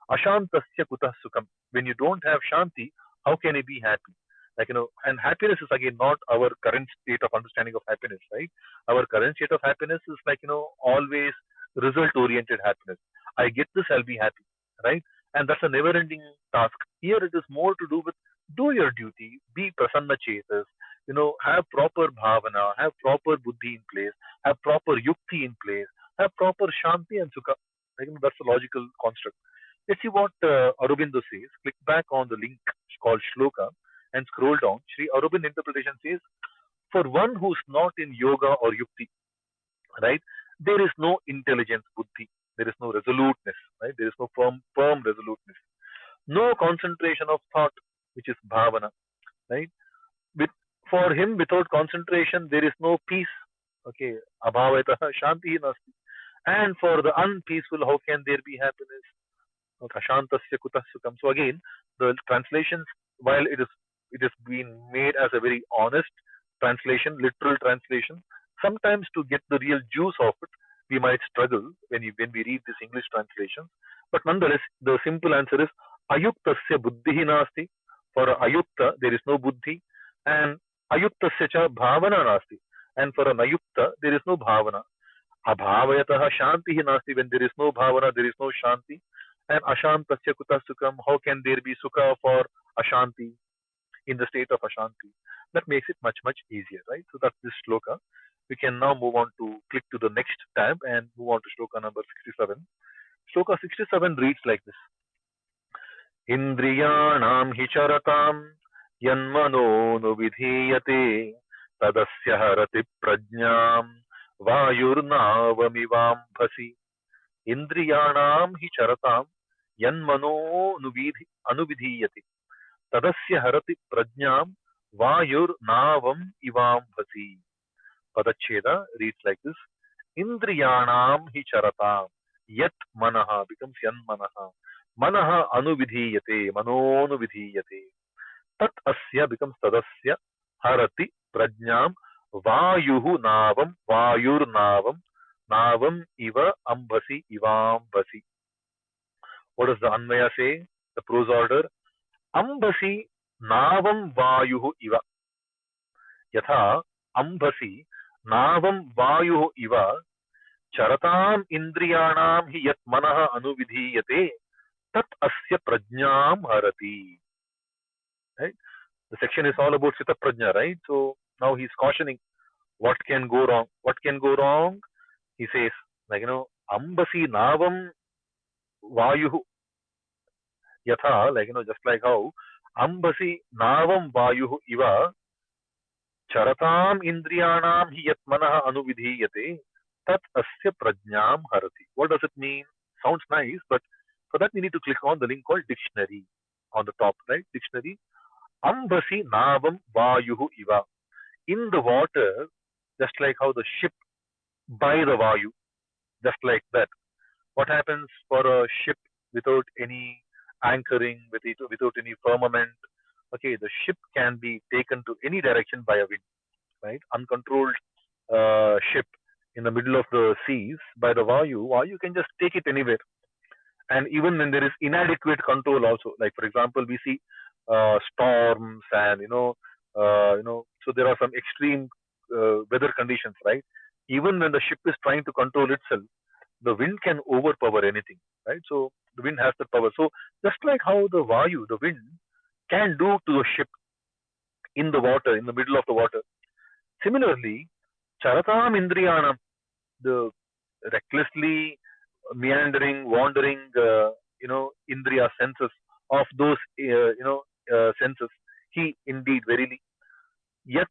Ashantasya kutah sukham. When you don't have Shanti, how can you be happy? Like, and happiness is again not our current state of understanding of happiness, right? Our current state of happiness is like, always result oriented happiness. I get this, I'll be happy, right? And that's a never ending task. Here it is more to do with do your duty, be prasanna chetas, have proper bhavana, have proper buddhi in place, have proper yukti in place, have proper shanti and sukha. That's a logical construct. Let's see what Aurobindo says. Click back on the link called Shloka and scroll down. Sri Aurobindo interpretation says, for one who's not in yoga or yukti, right, there is no intelligence, buddhi. There is no resoluteness, right? There is no firm resoluteness. No concentration of thought, which is bhavana, right? With For him, without concentration, there is no peace. Okay, abhavayatah shanti nasti. And for the unpeaceful, how can there be happiness? Okay, ashantasya kutah sukham. So again, the translations, while it is being made as a very honest translation, literal translation, sometimes to get the real juice of it, we might struggle when we read this English translation. But nonetheless, the simple answer is ayuktasya buddhihi nasti. For ayukta, there is no buddhi, and ayuktasya cha bhavana nasti. And for an ayukta, there is no bhavana. Abhavayatah shanti nasti. When there is no bhavana, there is no shanti. And ashantasya kuta sukham. How can there be sukha for ashanti, in the state of ashanti? That makes it much, much easier, right? So that's this shloka. We can now move on to click to the next tab and move on to shloka number 67. Shloka 67 reads like this. Indriyanam hi charatam yanmanonu tadasya harati prajnam vayurnavamivambhasi. Indriyanam hi charatam anuvidhiyate tadasya harati prajnam vayurnavam ivambhasi. Padacheda reads like this. Indriyanam hi charatam. Yat manaha becomes yan manaha. Manaha anuvidhiyate. Manonuvidhiyate. Tat asya becomes tadasya. Harati prajnam. Vayuhu navam. Vayur navam. Navam iva ambasi ivambasi. What does the Anvaya say? The prose order. Ambasi navam vayuhu iva. Yatha ambasi navam vayuhu iva charatam indriyanam hi yat manah anuvidhiyate tat asya prajnam harati. Right? The section is all about Sita Prajna, right? So now he's cautioning what can go wrong. What can go wrong? He says, ambasi navam vayuhu yatha, just like how ambasi navam vayuhu iva charatam indriyanam hi yat manah anuvidhiyate tat asya prajnam harati. What does it mean? Sounds nice, but for that we need to click on the link called dictionary on the top, right? Dictionary. Ambasi navam vayuhu iva. In the water, just like how the ship by the vayu, just like that. What happens for a ship without any anchoring, without any firmament? Okay, the ship can be taken to any direction by a wind, right? Uncontrolled ship in the middle of the seas by the vayu can just take it anywhere. And even when there is inadequate control, also, like for example, we see storms and so there are some extreme weather conditions, right? Even when the ship is trying to control itself, the wind can overpower anything, right? So the wind has the power. So just like how the vayu, the wind, can do to a ship in the water, in the middle of the water. Similarly, charatam indriyanam, the recklessly meandering, wandering, indriya senses of those, senses. He indeed, verily, yat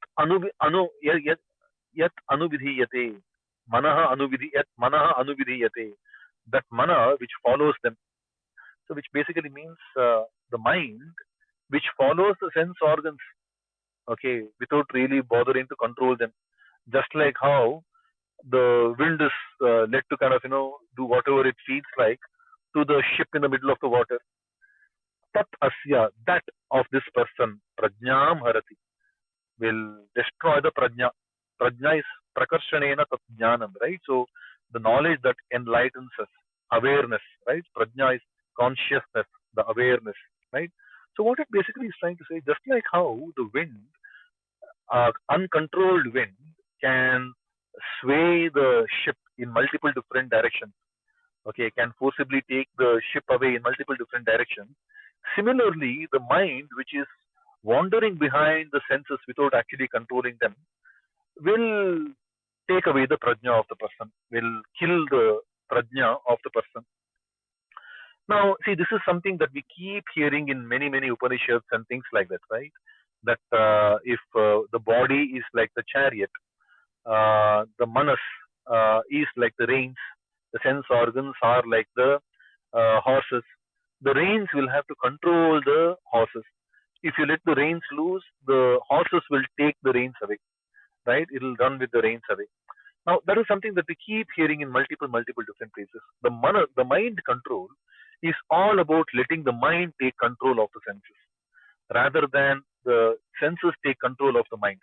yat anuvidhiyate, manaha anuvidhiyate, that mana which follows them. So, which basically means the mind which follows the sense organs, okay, without really bothering to control them. Just like how the wind is led to kind of do whatever it feels like to the ship in the middle of the water. Tat asya, that of this person, prajnam harati, will destroy the prajna. Prajna is prakarsanena tat jnanam, right? So the knowledge that enlightens us, awareness, right? Prajna is consciousness, the awareness, right? So what it basically is trying to say, just like how the wind, uncontrolled wind, can sway the ship in multiple different directions, okay, can forcibly take the ship away in multiple different directions. Similarly, the mind, which is wandering behind the senses without actually controlling them, will take away the prajna of the person, will kill the prajna of the person. Now, see, this is something that we keep hearing in many, many Upanishads and things like that, right? That if the body is like the chariot, the manas is like the reins, the sense organs are like the horses. The reins will have to control the horses. If you let the reins loose, the horses will take the reins away, right? It will run with the reins away. Now, that is something that we keep hearing in multiple different places. The mind control is all about letting the mind take control of the senses rather than the senses take control of the mind.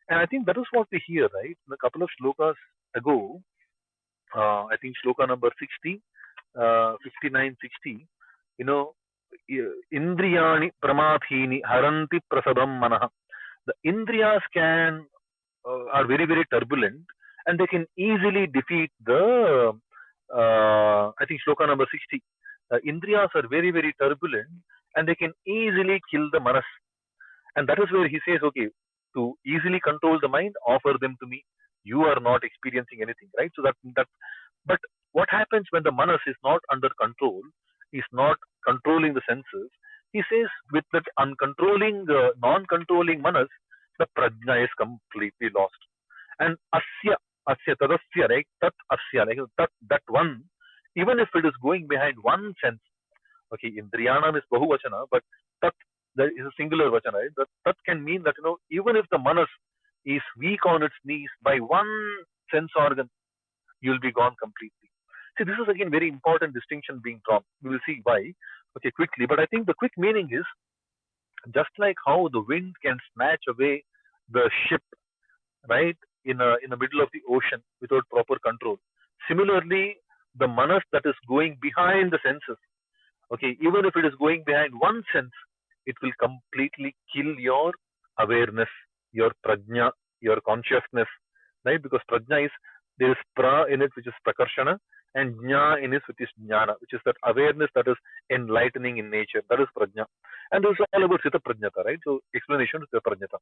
And I think that is what we hear, right? In a couple of shlokas ago, I think shloka number 60, 59, 60, you know, Indriyani pramathini haranti prasadam manah. The Indriyas are very, very turbulent and they can easily defeat the, I think shloka number 60. Indriyas are very, very turbulent and they can easily kill the manas. And that is where he says, okay, to easily control the mind, offer them to me. You are not experiencing anything, right? So that but what happens when the manas is not under control, is not controlling the senses? He says with that uncontrolling, non-controlling manas, the prajna is completely lost. And asya tadasya, right? Tat asya, like that one, even if it is going behind one sense, okay, indriyanam is bahuvachana, but tat, there is a singular vachana, right? That can mean that, even if the manas is weak on its knees by one sense organ, you'll be gone completely. See, this is again very important distinction being drawn. We will see why, okay, quickly. But I think the quick meaning is just like how the wind can snatch away the ship, right, in the middle of the ocean without proper control. Similarly, the manas that is going behind the senses, okay, even if it is going behind one sense, it will completely kill your awareness, your prajna, your consciousness, right? Because prajna is, there is pra in it, which is prakarshana, and jna in it, which is jnana, which is that awareness that is enlightening in nature. That is prajna. And this is all about sita prajnata, right? So explanation is the prajnata.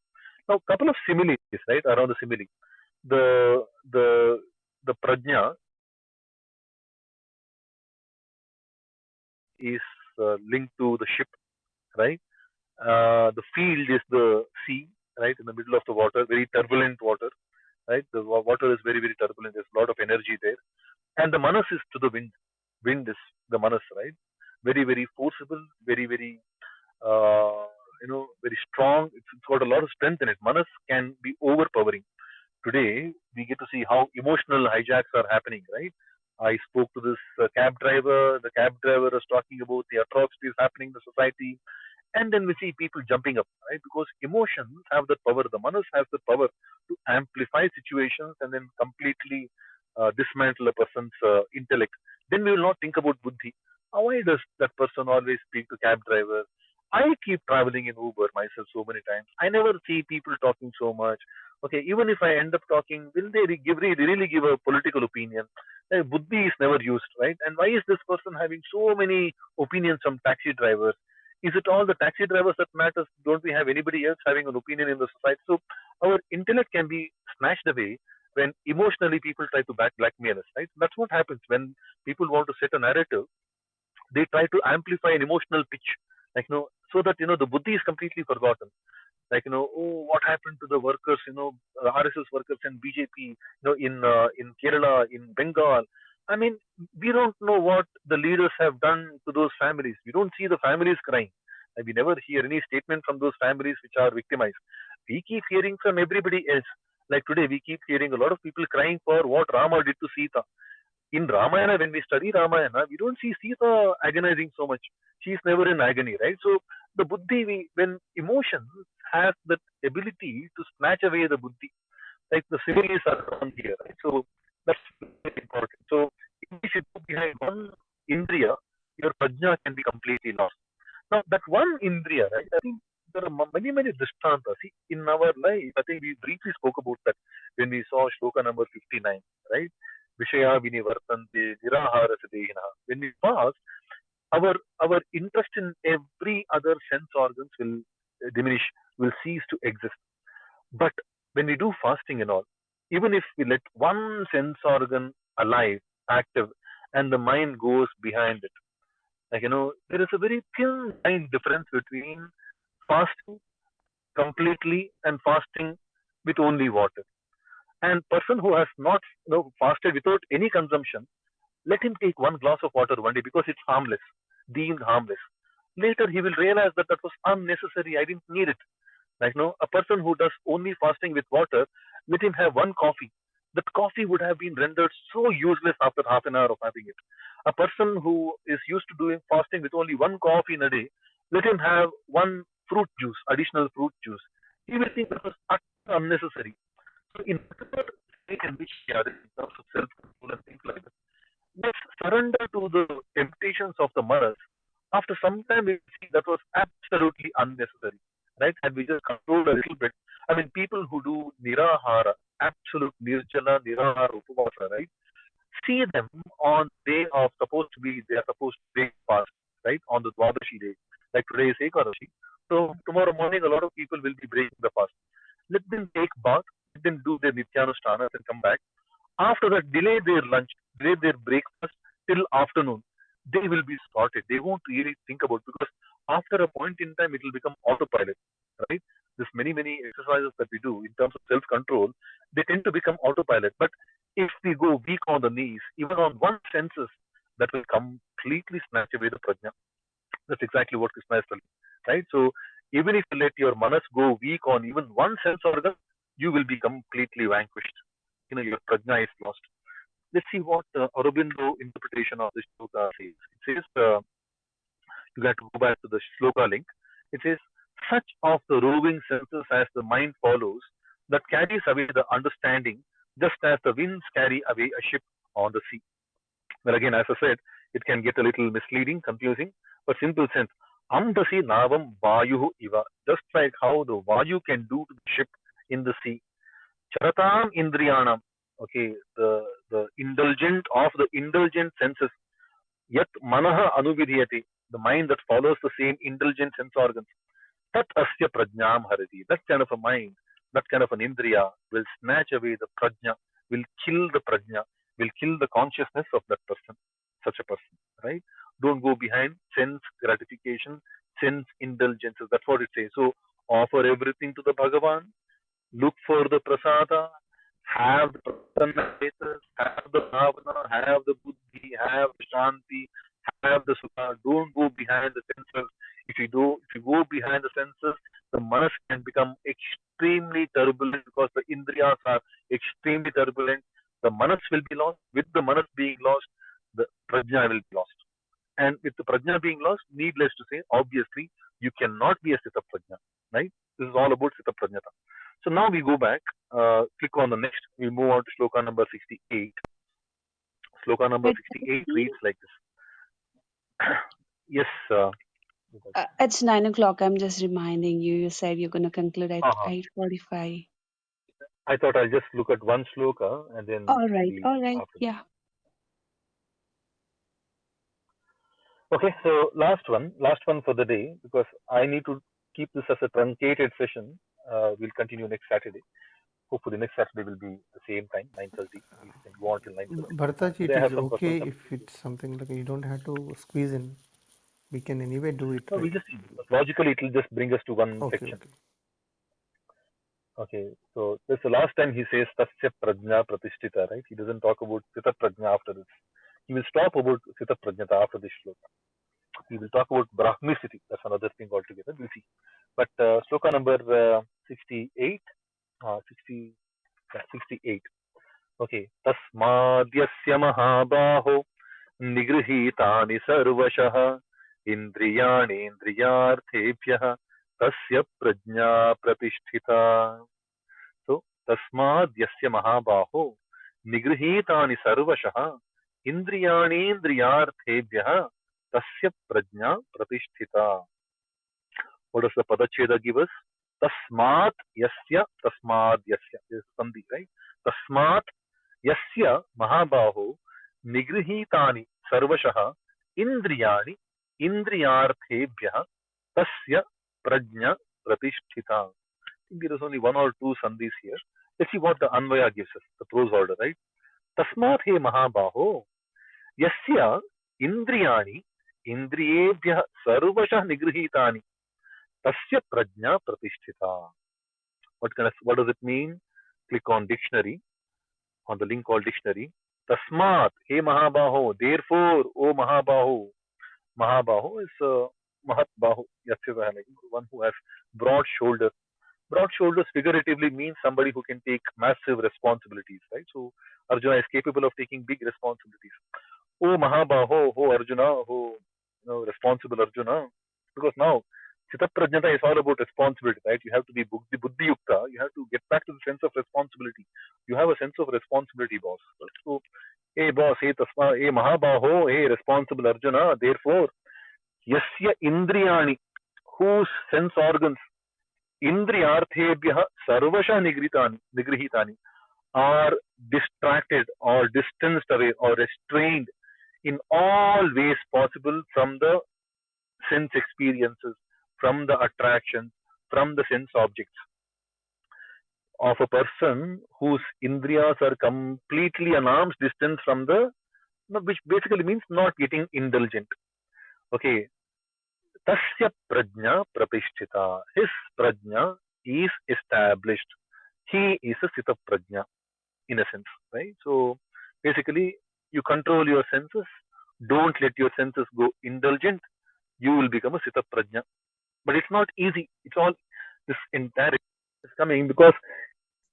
Now, couple of similes, right, around the simile. The the the prajna is linked to the ship, right? The field is the sea, right, in the middle of the water, very turbulent water, right? The water is very, very turbulent. There's a lot of energy there. And the manas is to the wind. Wind is the manas, right? Very, very forcible, very, very, very strong. It's got a lot of strength in it. Manas can be overpowering. Today, we get to see how emotional hijacks are happening, right? I spoke to this cab driver. The cab driver was talking about the atrocities happening in the society, and then we see people jumping up, right? Because emotions have the power, the manas has the power to amplify situations and then completely dismantle a person's intellect. Then we will not think about buddhi. Why does that person always speak to cab driver? I keep traveling in Uber myself so many times. I never see people talking so much. Okay, even if I end up talking, will they really give a political opinion? Buddhi is never used, right? And why is this person having so many opinions from taxi drivers? Is it all the taxi drivers that matters? Don't we have anybody else having an opinion in the society? So our intellect can be snatched away when emotionally people try to blackmail us, right? That's what happens when people want to set a narrative. They try to amplify an emotional pitch, like, so that, the buddhi is completely forgotten. Like, oh, what happened to the workers, RSS workers and BJP, in Kerala, in Bengal. I mean, we don't know what the leaders have done to those families. We don't see the families crying. And we never hear any statement from those families which are victimized. We keep hearing from everybody else. Like today, we keep hearing a lot of people crying for what Rama did to Sita. In Ramayana, when we study Ramayana, we don't see Sita agonizing so much. She's never in agony, right? So the buddhi, when emotions has that ability to snatch away the buddhi, like the similes are drawn here, right? So that's very important. So if you go behind one indriya, your prajna can be completely lost. Now that one indriya, right? I think there are many, many drishtanta. See, in our life, I think we briefly spoke about that when we saw shloka number 59, right? Vishaya vinivartante nirahara sadehina. When we fast, our our interest in every other sense organs will diminish, will cease to exist. But when we do fasting and all, even if we let one sense organ alive, active, and the mind goes behind it, like, there is a very thin line difference between fasting completely and fasting with only water. And person who has not, fasted without any consumption, let him take one glass of water one day because it's harmless, deemed harmless. Later he will realize that that was unnecessary. I didn't need it. Like, a person who does only fasting with water, let him have one coffee. That coffee would have been rendered so useless after half an hour of having it. A person who is used to doing fasting with only one coffee in a day, let him have one fruit juice, additional fruit juice. He will think that was utterly unnecessary. So in whatever state in which we are in terms of self-control and things like that, let's surrender to the temptations of the manas. After some time, we see that was absolutely unnecessary, right? And we just controlled a little bit. I mean, people who do nirahara, absolute nirjala, nirahara, upavasa, right? See them on day of they are supposed to break fast, right? On the Dwadashi day. Like today is Ekadashi. So tomorrow morning, a lot of people will be breaking the fast. Let them take bath, let them do their nityanushtanas and come back. After that, delay their lunch, delay their breakfast till afternoon. They will be sorted. They won't really think about, because after a point in time it will become autopilot, right? There's many exercises that we do in terms of self-control. They tend to become autopilot. But if we go weak on the knees, even on one senses, that will completely snatch away the prajna. That's exactly what Krishna is telling, right? So even if you let your manas go weak on even one sense organ, you will be completely vanquished. Your prajna is lost. Let's see what Aurobindo interpretation of this shloka says. It says, you have to go back to the shloka link. It says, such of the roving senses as the mind follows, that carries away the understanding, just as the winds carry away a ship on the sea. Well, again, as I said, it can get a little misleading, confusing, but simple sense. Amdasi navam vayu iva. Just like how the vayu can do to the ship in the sea. Charatam indriyanam. Okay, the indulgent of the indulgent senses. Yet manaha anuvidhyate. The mind that follows the same indulgent sense organs. Tat asya prajnam harati. That kind of a mind, that kind of an indriya will snatch away the prajna, will kill the prajna, will kill the consciousness of that person, such a person, right? Don't go behind sense gratification, sense indulgences. That's what it says. So offer everything to the Bhagavan, look for the prasada, have the prasanna, have the bhavana, have the buddhi, have the shanti, have the sukha. Don't go behind the senses. If you go behind the senses, the manas can become extremely turbulent, because the indriyas are extremely turbulent. The manas will be lost. With the manas being lost, the prajna will be lost. And with the prajna being lost, needless to say, obviously, you cannot be a sthita prajna, right? This is all about sthita prajnata. So now we go back, click on the next, we move on to shloka number 68. Shloka number 68 reads like this. Yes. It's 9 o'clock. I'm just reminding you. You said you're going to conclude at Uh-huh. 8:45. I thought I'll just look at one shloka and then All right. leave All right. after Yeah. that. Okay, so last one for the day, because I need to keep this as a truncated session. We'll continue next Saturday. Hopefully next Saturday will be the same time, 9:30. We can go on till 9:30. Bharataji, Today it I is have some personal okay stuff if to do. it's something like you don't have to squeeze in. We can anyway do it, No, we right? just logically it will just bring us to one Okay, section. okay. Okay, so this is the last time he says Tasya Prajna Pratishtita, right? He doesn't talk about Sita Prajna after this. He will stop about Sita Prajnata after this shloka. He will talk about Brahmicity. That's another thing altogether. We'll see. But shloka number 68, 60, 68. Okay. Tasmadyasya mahabaho निगृहीतानि सर्वशः इन्द्रियाणीन्द्रियार्थेभ्यः तस्य प्रज्ञा प्रतिष्ठिता. So tasmad yasya mahabaho निगृहीतानि सर्वशः इन्द्रियाणीन्द्रियार्थेभ्यः tasya prajna pratisthita. What does the padacheda give us? Tasmat yasya, tasmad yasya. This is sandhi, right? Tasmat yasya mahabaho nigrihitani sarvashah indriyani indriyarthebhyah tasya prajna pratisthita. I think there is only one or two sandhis here. Let's see what the Anvaya gives us, the prose order, right? Tasmat he mahabaho yasya indriyani indriyebhyah sarvashah nigrihitani tasya prajna pratisthita. What does it mean? Click on dictionary, on the link called dictionary. Tasmat, he Mahabaho, therefore, O Mahabaho. Mahabaho is Mahat Bahu, like one who has broad shoulders. Broad shoulders figuratively means somebody who can take massive responsibilities, right? So Arjuna is capable of taking big responsibilities. Oh Mahabaho, oh Arjuna, oh responsible Arjuna. Because now Chitta Prajnata is all about responsibility, right? You have to be Buddhi Yukta. You have to get back to the sense of responsibility. You have a sense of responsibility, boss. So, hey boss, hey Tasma, hey Mahabaho, hey responsible Arjuna. Therefore, Yasya Indriyani, whose sense organs, Indriyarthebhyah Sarvasha Nigrihitani, are distracted or distanced away or restrained in all ways possible from the sense experiences, from the attractions, from the sense objects. of a person whose indriyas are completely an arm's distance from the, no, which basically means not getting indulgent. Okay, tasya prajna pratishtita. His prajna is established. He is a sita prajna in a sense, right? So basically, you control your senses. Don't let your senses go indulgent. You will become a sita prajna. But it's not easy. It's all this entire is coming because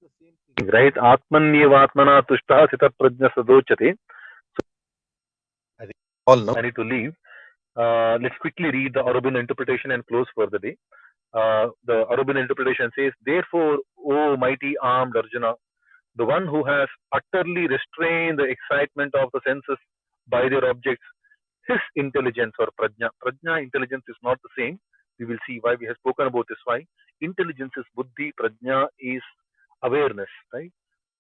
it's the same thing, right? Atmanyevatmana tushta sita prajna sadochate. So I think all know. I need to leave. Let's quickly read the Aurobindo interpretation and close for the day. The Aurobindo interpretation says, therefore, O mighty armed Arjuna, the one who has utterly restrained the excitement of the senses by their objects, his intelligence or prajna intelligence is not the same. We will see why we have spoken about this. Why intelligence is buddhi, prajna is awareness, right?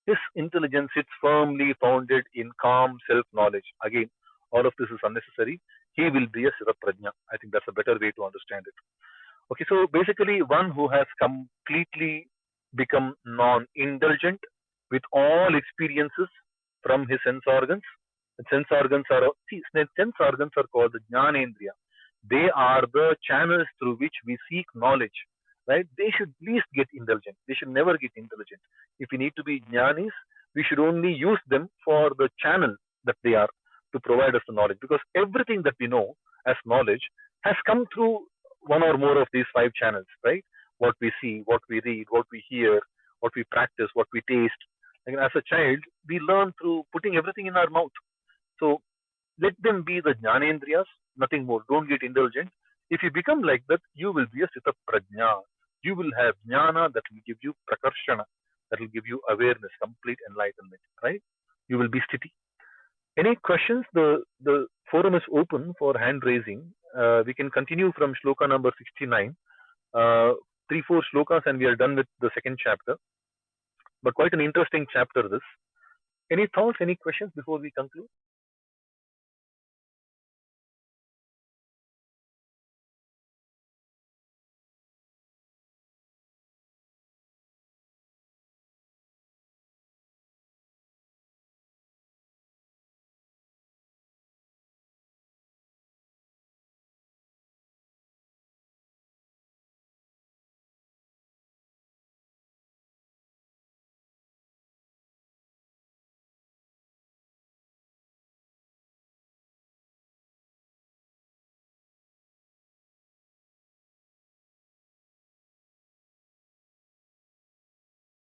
His intelligence is firmly founded in calm self-knowledge. Again, all of this is unnecessary. He will be a Siva Prajna. I think that's a better way to understand it. Okay, so basically, one who has completely become non-indulgent with all experiences from his sense organs. The sense organs are sense organs are called the Jnanendriya. They are the channels through which we seek knowledge. Right? They should at least get indulgent. They should never get indulgent. If we need to be jnanis, we should only use them for the channel that they are to provide us the knowledge. Because everything that we know as knowledge has come through one or more of these five channels, right? What we see, what we read, what we hear, what we practice, what we taste. And as a child, we learn through putting everything in our mouth. So let them be the jnanendriyas, nothing more. Don't get indulgent. If you become like that, you will be a sita prajna. You will have jnana that will give you prakarshana, that will give you awareness, complete enlightenment, right? You will be sthiti. Any questions? The forum is open for hand raising. We can continue from shloka number 69. 3-4 shlokas and we are done with the second chapter. But quite an interesting chapter this. Any thoughts, any questions before we conclude?